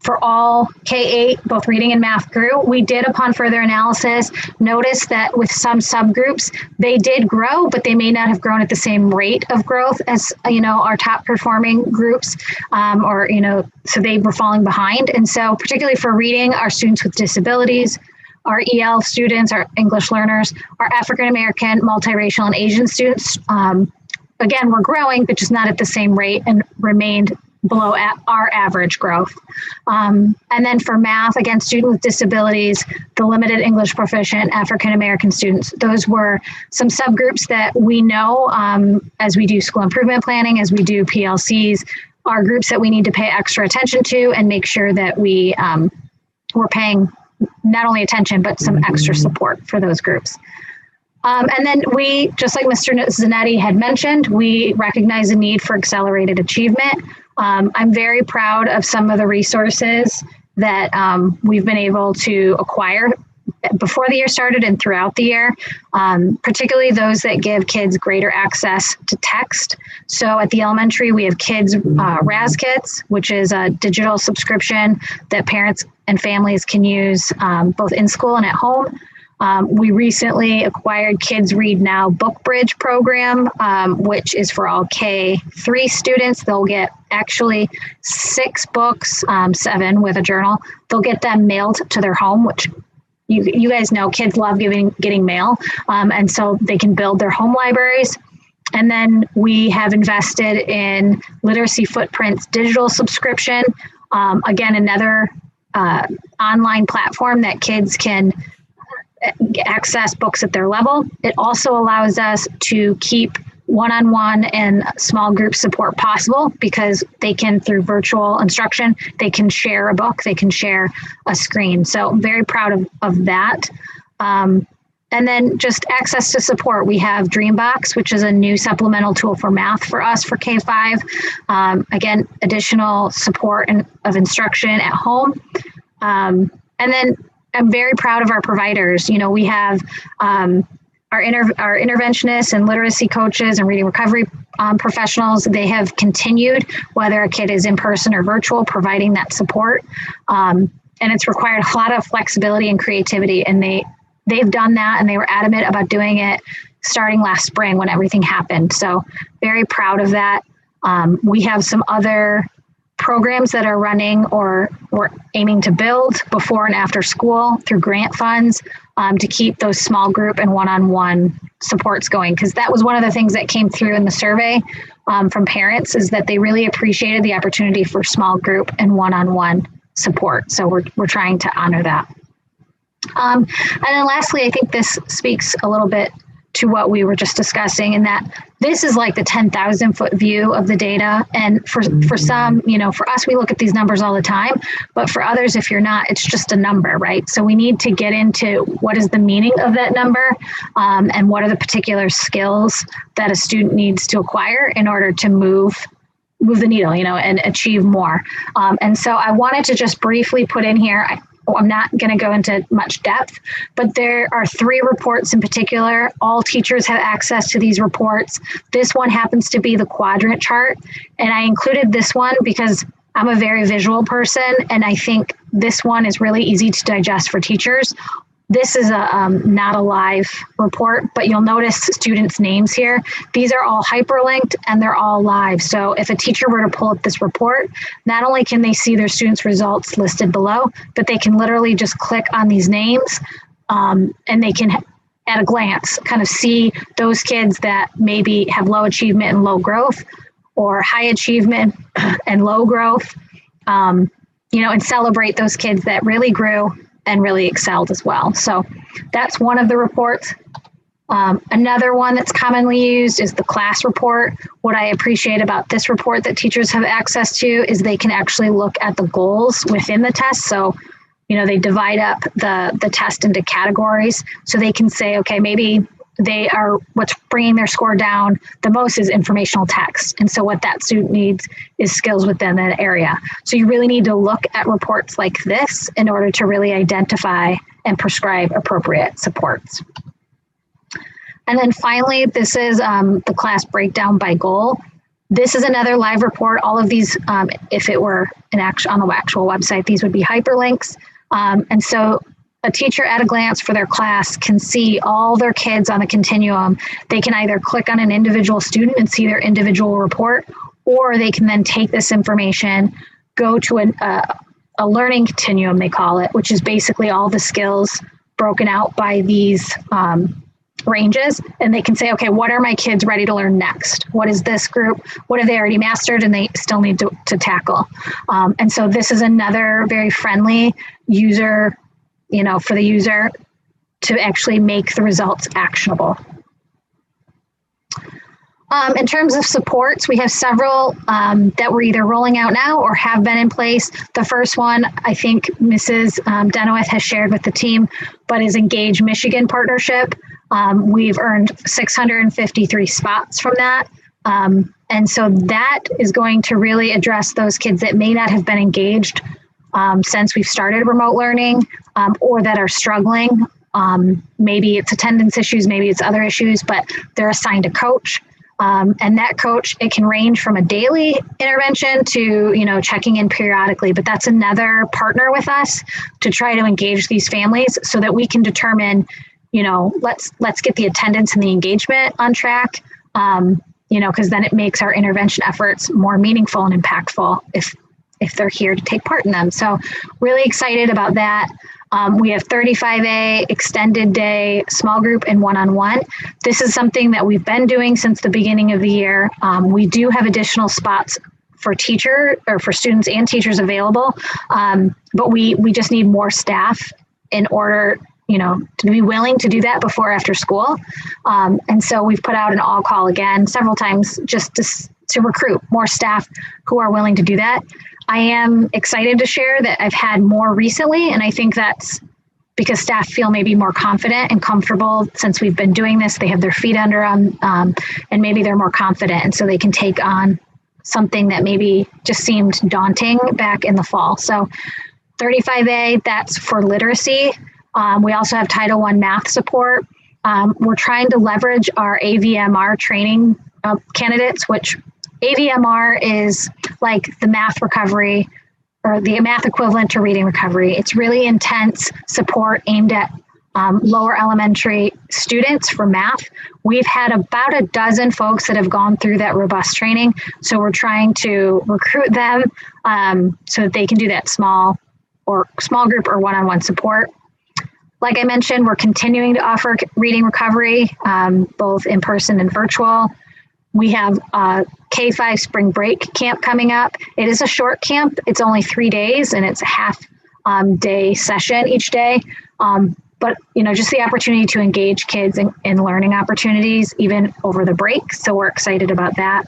Speaker 13: for all K-8, both reading and math grew. We did, upon further analysis, notice that with some subgroups, they did grow, but they may not have grown at the same rate of growth as, our top performing groups, so they were falling behind. And so particularly for reading, our students with disabilities our EL students, our English learners, our African American, multiracial, and Asian students. Again, we're growing, but just not at the same rate, and remained below our average growth. And then for math, again, students with disabilities, the limited English proficient African American students, those were some subgroups that we know as we do school improvement planning, as we do PLCs, are groups that we need to pay extra attention to and make sure that we're paying not only attention, but some extra support for those groups. And then we, just like Mr. Zanetti had mentioned, we recognize the need for accelerated achievement. I'm very proud of some of the resources that we've been able to acquire before the year started and throughout the year, particularly those that give kids greater access to text. So at the elementary, we have Kids RAS Kits, which is a digital subscription that parents and families can use both in school and at home. We recently acquired Kids Read Now Book Bridge program, which is for all K3 students. They'll get actually 6 books, 7 with a journal. They'll get them mailed to their home, which you guys know kids love getting mail. And so they can build their home libraries. And then we have invested in Literacy Footprints digital subscription. Again, another online platform that kids can access books at their level. It also allows us to keep one-on-one and small group support possible because they can, through virtual instruction, they can share a book, they can share a screen. So I'm very proud of that. And then just access to support. We have Dreambox, which is a new supplemental tool for math for us for K-5. Again, additional support of instruction at home. And then I'm very proud of our providers. You know, we have our interventionists and literacy coaches and reading recovery professionals. They have continued, whether a kid is in person or virtual, providing that support. And it's required a lot of flexibility and creativity. And they've done that, and they were adamant about doing it starting last spring when everything happened. So very proud of that. We have some other programs that are running or we're aiming to build before and after school through grant funds to keep those small group and one-on-one supports going. Because that was one of the things that came through in the survey from parents, is that they really appreciated the opportunity for small group and one-on-one support. So we're trying to honor that. And then lastly, I think this speaks a little bit to what we were just discussing, in that this is like the 10,000 foot view of the data. And for some, you know, for us, we look at these numbers all the time, but for others, if you're not, it's just a number, right? So we need to get into what is the meaning of that number and what are the particular skills that a student needs to acquire in order to move the needle, you know, and achieve more. And so I wanted to just briefly put in here, I'm not going to go into much depth, but there are 3 reports in particular. All teachers have access to these reports. This one happens to be the Quadrant Chart. And I included this one because I'm a very visual person, and I think this one is really easy to digest for teachers. This is not a live report, but you'll notice students' names here. These are all hyperlinked and they're all live. So if a teacher were to pull up this report, not only can they see their students' results listed below, but they can literally just click on these names and they can, at a glance, kind of see those kids that maybe have low achievement and low growth, or high achievement and low growth, you know, and celebrate those kids that really grew and really excelled as well. So that's one of the reports. Another one that's commonly used is the class report. What I appreciate about this report that teachers have access to is they can actually look at the goals within the test. So, you know, they divide up the test into categories. So they can say, okay, maybe what's bringing their score down the most is informational text. And so what that student needs is skills within that area. So you really need to look at reports like this in order to really identify and prescribe appropriate supports. And then finally, this is the class breakdown by goal. This is another live report. All of these, if it were on the actual website, these would be hyperlinks. And so a teacher at a glance for their class can see all their kids on the continuum. They can either click on an individual student and see their individual report, or they can then take this information, go to a learning continuum, they call it, which is basically all the skills broken out by these ranges, and they can say, okay, what are my kids ready to learn next? What is this group? What have they already mastered and they still need to tackle? And so this is another very friendly user, for the user to actually make the results actionable. In terms of supports, we have several that we're either rolling out now or have been in place. The first one, I think Mrs. Denoweth has shared with the team, but is Engage Michigan partnership. We've earned 653 spots from that. And so that is going to really address those kids that may not have been engaged since we've started remote learning, or that are struggling. Maybe it's attendance issues, maybe it's other issues, but they're assigned a coach. And that coach, it can range from a daily intervention to, checking in periodically, but that's another partner with us to try to engage these families so that we can determine, let's get the attendance and the engagement on track, because then it makes our intervention efforts more meaningful and impactful if they're here to take part in them. So really excited about that. We have 35A, extended day, small group, and one-on-one. This is something that we've been doing since the beginning of the year. We do have additional spots for students and teachers available, but we just need more staff in order, to be willing to do that before after school. And so we've put out an all call again several times just to recruit more staff who are willing to do that. I am excited to share that I've had more recently, and I think that's because staff feel maybe more confident and comfortable since we've been doing this. They have their feet under them, and maybe they're more confident, and so they can take on something that maybe just seemed daunting back in the fall. So 35A, that's for literacy. We also have Title I math support. We're trying to leverage our AVMR training candidates, which AVMR is like the math recovery or the math equivalent to reading recovery. It's really intense support aimed at lower elementary students for math. We've had about a dozen folks that have gone through that robust training. So we're trying to recruit them so that they can do that small group or one-on-one support. Like I mentioned, we're continuing to offer reading recovery, both in person and virtual. We have K-5 spring break camp coming up. It is a short camp. It's only 3 days and it's a half day session each day. But just the opportunity to engage kids in learning opportunities even over the break. So we're excited about that.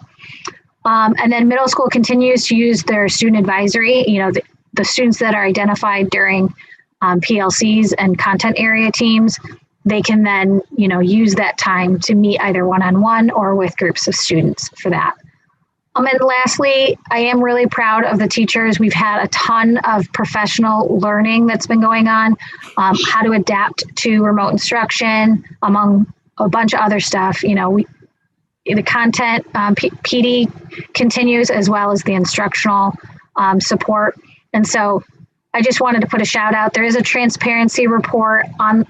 Speaker 13: And then middle school continues to use their student advisory, the students that are identified during PLCs and content area teams. They can then, use that time to meet either one-on-one or with groups of students for that. And lastly, I am really proud of the teachers. We've had a ton of professional learning that's been going on, how to adapt to remote instruction, among a bunch of other stuff. The content PD continues as well as the instructional support. And so I just wanted to put a shout out. There is a transparency report on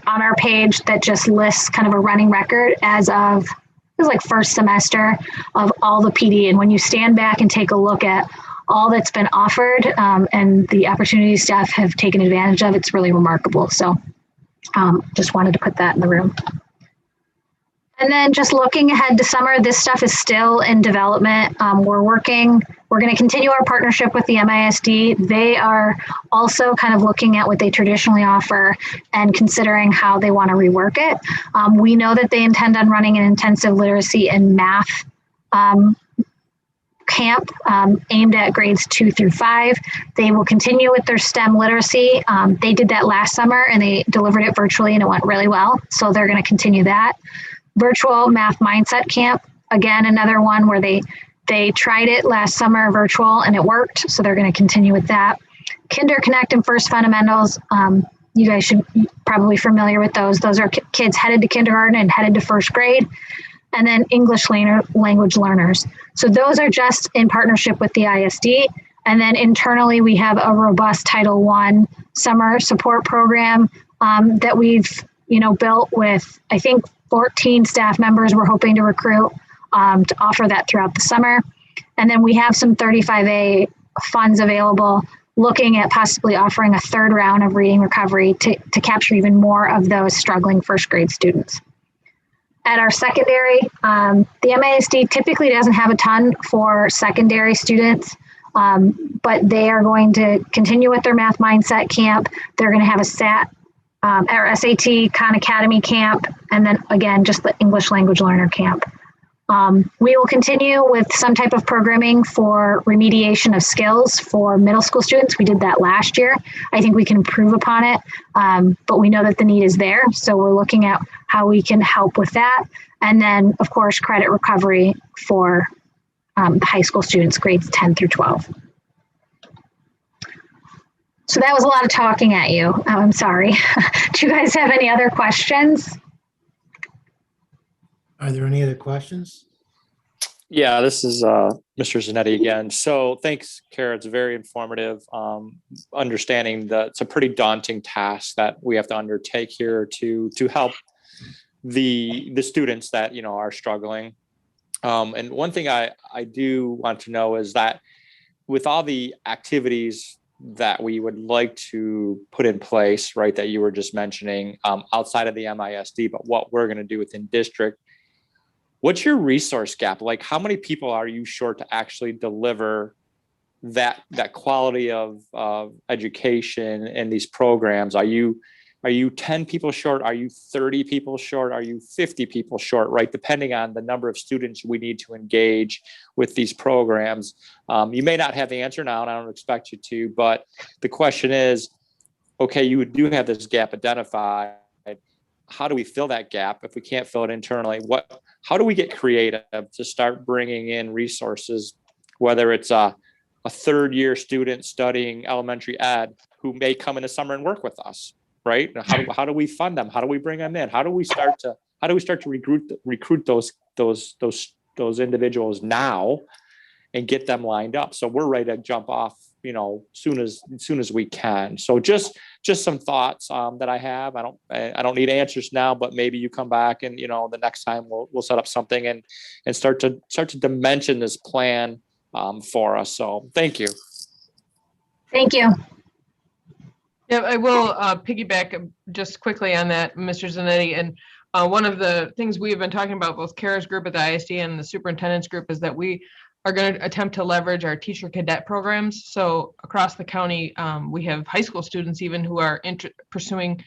Speaker 13: our page that just lists kind of a running record as of, it was like first semester of all the PD. And when you stand back and take a look at all that's been offered and the opportunities staff have taken advantage of, it's really remarkable. So just wanted to put that in the room. And then just looking ahead to summer, this stuff is still in development. We're going to continue our partnership with the MISD. They are also kind of looking at what they traditionally offer and considering how they want to rework it. We know that they intend on running an intensive literacy and math camp aimed at grades 2 through 5. They will continue with their STEM literacy. They did that last summer and they delivered it virtually and it went really well. So they're going to continue that. Virtual math mindset camp, again, another one where they tried it last summer virtual and it worked. So they're going to continue with that. Kinder Connect and First Fundamentals. You guys should probably be familiar with those. Those are kids headed to kindergarten and headed to first grade. And then English language learners. So those are just in partnership with the ISD. And then internally, we have a robust Title I summer support program that we've built with, I think, 14 staff members we're hoping to recruit to offer that throughout the summer. And then we have some 35A funds available looking at possibly offering a third round of reading recovery to capture even more of those struggling first grade students. At our secondary, the MASD typically doesn't have a ton for secondary students, but they are going to continue with their math mindset camp. They're going to have a or SAT Khan Academy camp, and then again, just the English language learner camp. We will continue with some type of programming for remediation of skills for middle school students. We did that last year. I think we can improve upon it, but we know that the need is there. So we're looking at how we can help with that. And then, of course, credit recovery for the high school students, grades 10 through 12. So that was a lot of talking at you. I'm sorry. Do you guys have any other questions?
Speaker 6: Are there any other questions?
Speaker 1: Yeah, this is Mr. Zanetti again. So thanks, Kara. It's very informative. Understanding that it's a pretty daunting task that we have to undertake here to help the students that are struggling. And one thing I do want to know is that with all the activities that we would like to put in place, right, that you were just mentioning, outside of the MISD, but what we're going to do within district. What's your resource gap? Like, how many people are you short to actually deliver that quality of education in these programs? Are you 10 people short? Are you 30 people short? Are you 50 people short, right? Depending on the number of students we need to engage with these programs. You may not have the answer now, and I don't expect you to, but the question is, okay, you do have this gap identified. How do we fill that gap if we can't fill it internally? How do we get creative to start bringing in resources, whether it's a third year student studying elementary ed who may come in the summer and work with us, right? How do we fund them? How do we bring them in? How do we start to recruit those individuals now and get them lined up so we're ready to jump off, soon as we can. So just some thoughts that I have. I don't need answers now, but maybe you come back and the next time we'll set up something and start to dimension this plan for us. So thank you.
Speaker 13: Thank you.
Speaker 3: Yeah, I will piggyback just quickly on that, Mr. Zanetti. And one of the things we have been talking about, both Kara's group at the ISD and the superintendent's group, is that we are going to attempt to leverage our teacher cadet programs. So across the county, we have high school students even who are pursuing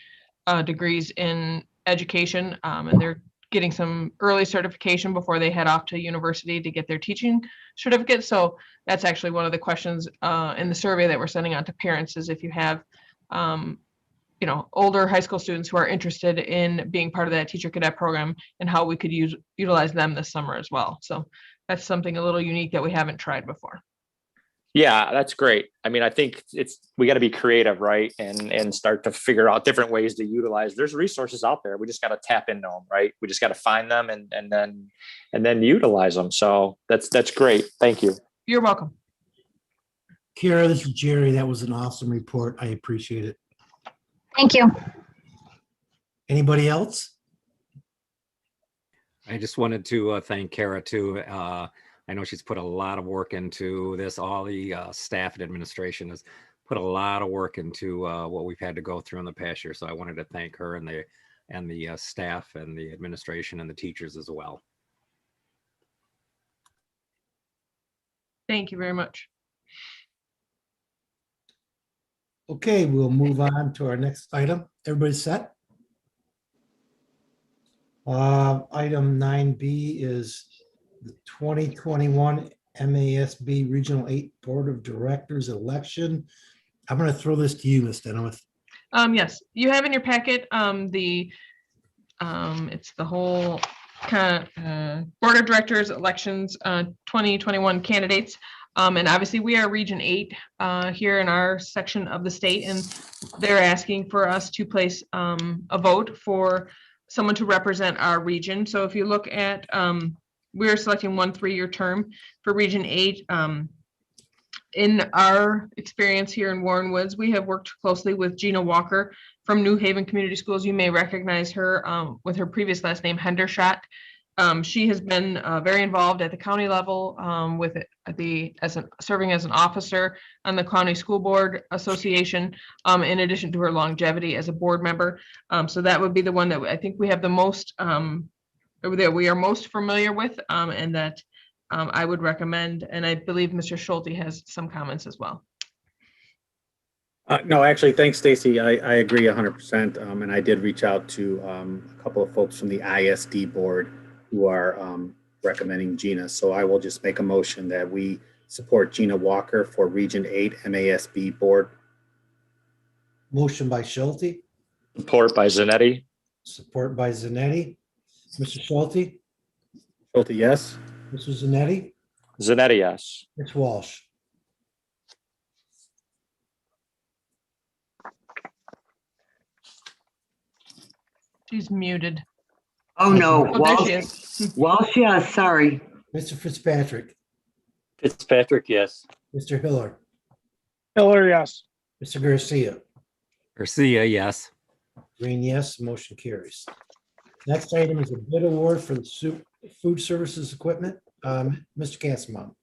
Speaker 3: degrees in education, and they're getting some early certification before they head off to university to get their teaching certificate. So that's actually one of the questions in the survey that we're sending out to parents is if you have older high school students who are interested in being part of that teacher cadet program and how we could utilize them this summer as well. So that's something a little unique that we haven't tried before.
Speaker 1: Yeah, that's great. I mean, I think we got to be creative, right? And start to figure out different ways to utilize. There's resources out there. We just got to tap into them, right? We just got to find them and then utilize them. So that's great. Thank you.
Speaker 3: You're welcome.
Speaker 6: Kara, this is Jerry. That was an awesome report. I appreciate it.
Speaker 13: Thank you.
Speaker 6: Anybody else?
Speaker 14: I just wanted to thank Kara too. I know she's put a lot of work into this. All the staff and administration has put a lot of work into what we've had to go through in the past year. So I wanted to thank her and the staff and the administration and the teachers as well.
Speaker 3: Thank you very much.
Speaker 6: Okay, we'll move on to our next item. Everybody set? Item 9B is the 2021 MASB Regional 8 Board of Directors election. I'm going to throw this to you, Ms. Denowith.
Speaker 3: Yes, you have in your packet it's the whole kind of Board of Directors elections 2021 candidates. And obviously we are Region 8 here in our section of the state, and they're asking for us to place a vote for someone to represent our region. So if you look at, we're selecting 1 3-year term for Region 8. In our experience here in Warren Woods, we have worked closely with Gina Walker from New Haven Community Schools. You may recognize her with her previous last name, Hendershot. She has been very involved at the county level with serving as an officer on the County School Board Association, in addition to her longevity as a board member. So that would be the one that I think we have the most, that we are most familiar with, and that I would recommend. And I believe Mr. Schulte has some comments as well.
Speaker 2: No, actually, thanks, Stacy. I agree 100%. And I did reach out to a couple of folks from the ISD board who are recommending Gina. So I will just make a motion that we support Gina Walker for Region 8 MASB board.
Speaker 6: Motion by Schulte,
Speaker 1: Support by Zanetti.
Speaker 6: support by Zanetti. Mr. Schulte,
Speaker 2: Schulte, yes.
Speaker 6: Mr. Zanetti,
Speaker 1: Zanetti, yes.
Speaker 6: Ms. Walsh.
Speaker 3: She's muted.
Speaker 4: Oh, no.
Speaker 3: Oh, there she is.
Speaker 4: Walsh, yes, sorry.
Speaker 6: Mr. Fitzpatrick,
Speaker 7: Fitzpatrick, yes.
Speaker 6: Mr. Hiller,
Speaker 5: Hiller, yes.
Speaker 6: Mr. Garcia.
Speaker 14: Garcia, yes.
Speaker 6: Green, yes, motion carries. Next item is a bid award for the food services equipment. Mr. Cassamon.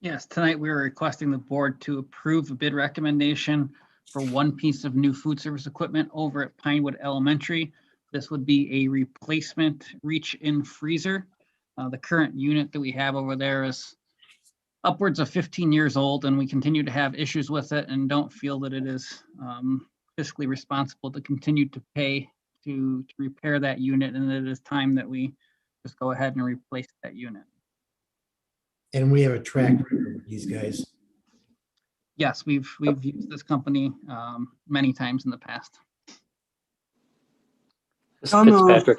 Speaker 8: Yes, tonight we are requesting the board to approve a bid recommendation for one piece of new food service equipment over at Pinewood Elementary. This would be a replacement reach-in freezer. The current unit that we have over there is upwards of 15 years old, and we continue to have issues with it and don't feel that it is fiscally responsible to continue to pay to repair that unit, and it is time that we just go ahead and replace that unit.
Speaker 6: And we have a track record with these guys.
Speaker 8: Yes, we've used this company many times in the past.
Speaker 7: Fitzpatrick.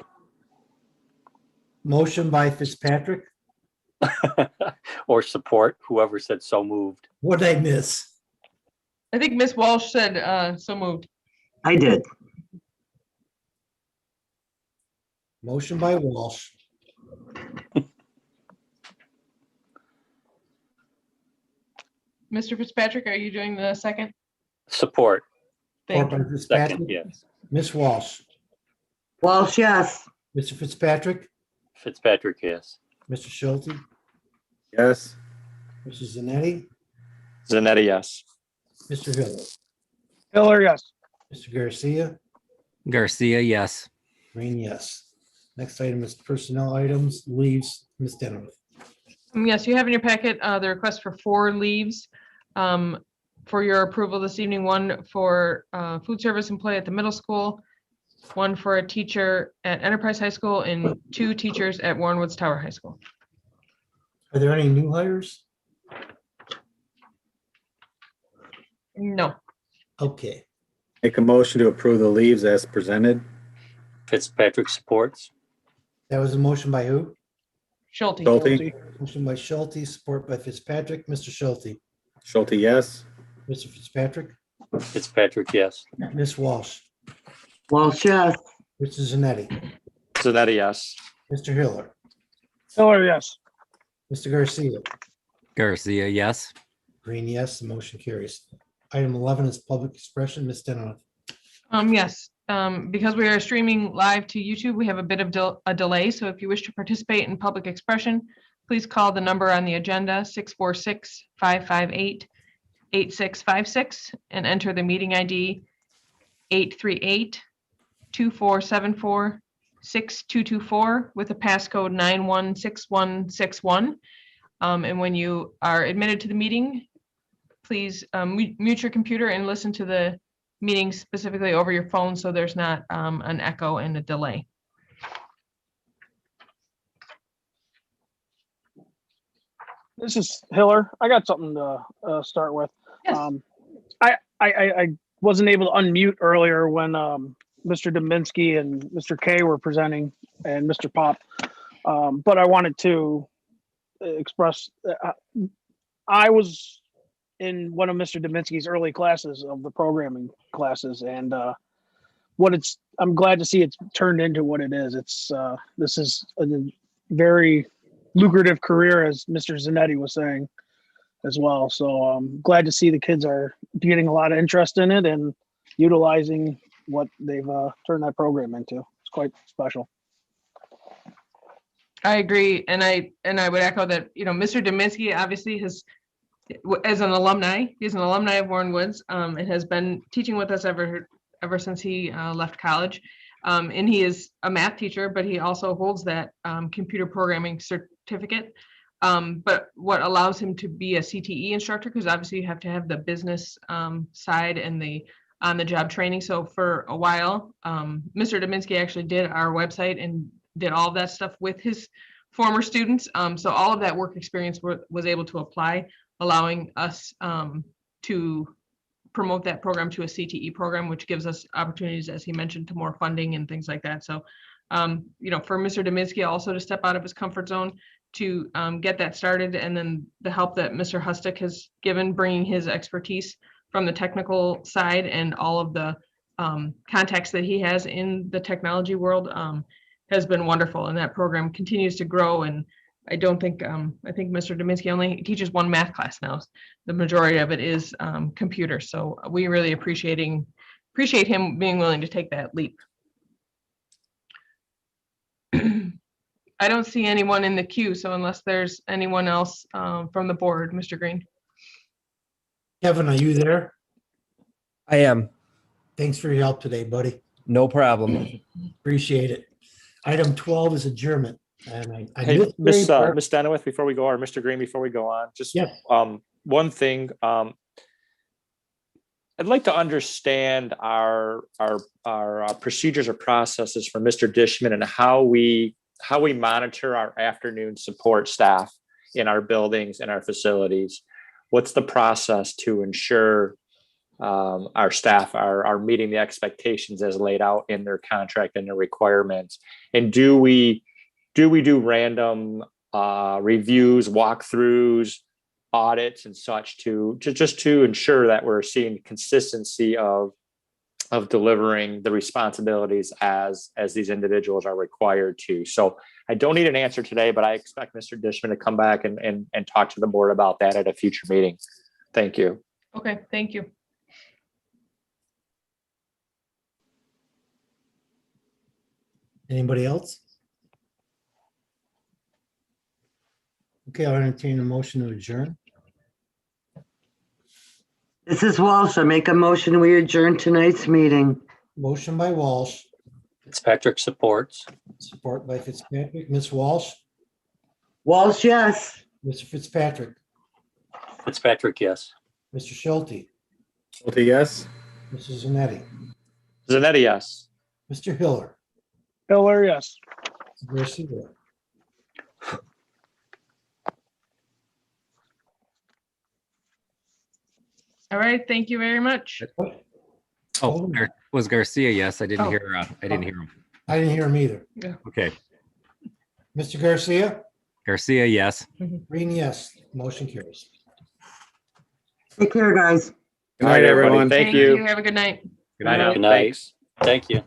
Speaker 6: Motion by Fitzpatrick.
Speaker 7: Or support, whoever said so moved.
Speaker 6: What did I miss?
Speaker 3: I think Ms. Walsh said so moved.
Speaker 4: I did.
Speaker 6: Motion by Walsh.
Speaker 3: Mr. Fitzpatrick, are you doing the second?
Speaker 7: Support.
Speaker 3: Thank
Speaker 6: Support by
Speaker 3: you.
Speaker 6: Fitzpatrick.
Speaker 7: Second, yes.
Speaker 6: Ms. Walsh,
Speaker 4: Walsh, yes.
Speaker 6: Mr. Fitzpatrick,
Speaker 7: Fitzpatrick, yes.
Speaker 6: Mr. Schulte,
Speaker 2: Yes.
Speaker 6: Mr. Zanetti,
Speaker 1: Zanetti, yes.
Speaker 6: Mr. Hiller,
Speaker 5: Hiller, yes.
Speaker 6: Mr. Garcia,
Speaker 14: Garcia, yes.
Speaker 6: Green, yes. Next item is personnel items, leaves, Ms. Denham.
Speaker 3: Yes, you have in your packet the request for 4 leaves for your approval this evening. One for food service employee at the middle school, one for a teacher at Enterprise High School, and 2 teachers at Warren Woods Tower High School.
Speaker 6: Are there any new hires?
Speaker 3: No.
Speaker 6: Okay,
Speaker 2: Make a motion to approve the leaves as presented.
Speaker 7: Fitzpatrick supports.
Speaker 6: that was a motion by who?
Speaker 3: Schulte.
Speaker 2: Schulte.
Speaker 6: Motion by Schulte, support by Fitzpatrick. Mr. Schulte,
Speaker 2: Schulte, yes.
Speaker 6: Mr. Fitzpatrick,
Speaker 7: Fitzpatrick, yes.
Speaker 6: Ms. Walsh,
Speaker 4: Walsh, yes.
Speaker 6: Mr. Zanetti,
Speaker 1: Zanetti, yes.
Speaker 6: Mr. Hiller,
Speaker 5: Hiller, yes.
Speaker 6: Mr. Garcia.
Speaker 14: Garcia, yes.
Speaker 6: Green, yes, the motion carries. Item 11 is public expression. Ms. Denham.
Speaker 3: Yes, because we are streaming live to YouTube, we have a bit of a delay. So if you wish to participate in public expression, please call the number on the agenda, 646-558-8656, and enter the meeting ID 838-2474-6224 with a passcode 916161. And when you are admitted to the meeting, please mute your computer and listen to the meeting specifically over your phone so there's not an echo and a delay.
Speaker 5: This is Hiller. I got something to start with.
Speaker 3: Yes.
Speaker 5: I wasn't able to unmute earlier when Mr. Dembinski and Mr. K were presenting and Mr. Pop. But I wanted to express I was in one of Mr. Dembinski's early classes of the programming classes, and I'm glad to see it's turned into what it is. This is a very lucrative career, as Mr. Zanetti was saying as well. So I'm glad to see the kids are getting a lot of interest in it and utilizing what they've turned that program into. It's quite special.
Speaker 3: I agree, and I would echo that. Mr. Dominski obviously has, as an alumni, he's an alumni of Warren Woods, and has been teaching with us ever since he left college. And he is a math teacher, but he also holds that computer programming certificate. But what allows him to be a CTE instructor, because obviously you have to have the business side and the on-the-job training. So for a while, Mr. Dominski actually did our website and did all of that stuff with his former students. So all of that work experience was able to apply, allowing us to promote that program to a CTE program, which gives us opportunities, as he mentioned, to more funding and things like that. So, for Mr. Dominski also to step out of his comfort zone to get that started, and then the help that Mr. Hustic has given, bringing his expertise from the technical side and all of the contacts that he has in the technology world has been wonderful. And that program continues to grow. And I don't think, I think Mr. Dominski only teaches one math class now. The majority of it is computer. So we really appreciate him being willing to take that leap. I don't see anyone in the queue. So unless there's anyone else from the board, Mr. Green.
Speaker 6: Kevin, are you there?
Speaker 15: I am.
Speaker 6: Thanks for your help today, buddy.
Speaker 15: No problem.
Speaker 6: Appreciate it. Item 12 is adjournment. And I
Speaker 1: Hey,
Speaker 6: missed
Speaker 1: Miss
Speaker 6: very part-
Speaker 1: Miss Denowith, before we go, or Mr. Green, before we go on, just
Speaker 6: Yeah.
Speaker 1: one thing. I'd like to understand our procedures or processes for Mr. Dishman and how we monitor our afternoon support staff in our buildings and our facilities. What's the process to ensure our staff are meeting the expectations as laid out in their contract and their requirements? And do we do random reviews, walkthroughs, audits and such to ensure that we're seeing consistency of delivering the responsibilities as these individuals are required to? So I don't need an answer today, but I expect Mr. Dishman to come back and talk to the board about that at a future meeting. Thank you.
Speaker 3: Okay, thank you.
Speaker 6: Anybody else? Okay, I'll entertain a motion to adjourn.
Speaker 4: This is Walsh. I make a motion, we adjourn tonight's meeting.
Speaker 6: Motion by Walsh,
Speaker 7: Fitzpatrick supports.
Speaker 6: support by Fitzpatrick. Ms. Walsh,
Speaker 4: Walsh, yes.
Speaker 6: Mr. Fitzpatrick,
Speaker 7: Fitzpatrick, yes.
Speaker 6: Mr. Schulte,
Speaker 2: Schulte, yes.
Speaker 6: Mrs. Zanetti,
Speaker 1: Zanetti, yes.
Speaker 6: Mr. Hiller,
Speaker 5: Hiller, yes.
Speaker 6: Mr. Garcia.
Speaker 3: All right, thank you very much.
Speaker 14: Oh, was Garcia? Yes, I didn't
Speaker 3: Oh.
Speaker 14: hear. I didn't hear him.
Speaker 6: I didn't hear him either.
Speaker 3: Yeah.
Speaker 14: Okay,
Speaker 6: Mr. Garcia,
Speaker 14: Garcia, yes.
Speaker 6: Green, yes. Motion carries.
Speaker 4: Take care, guys.
Speaker 2: Good night, everyone.
Speaker 1: Thank you.
Speaker 3: Have a good night.
Speaker 14: Good night.
Speaker 7: Good night. Thank you.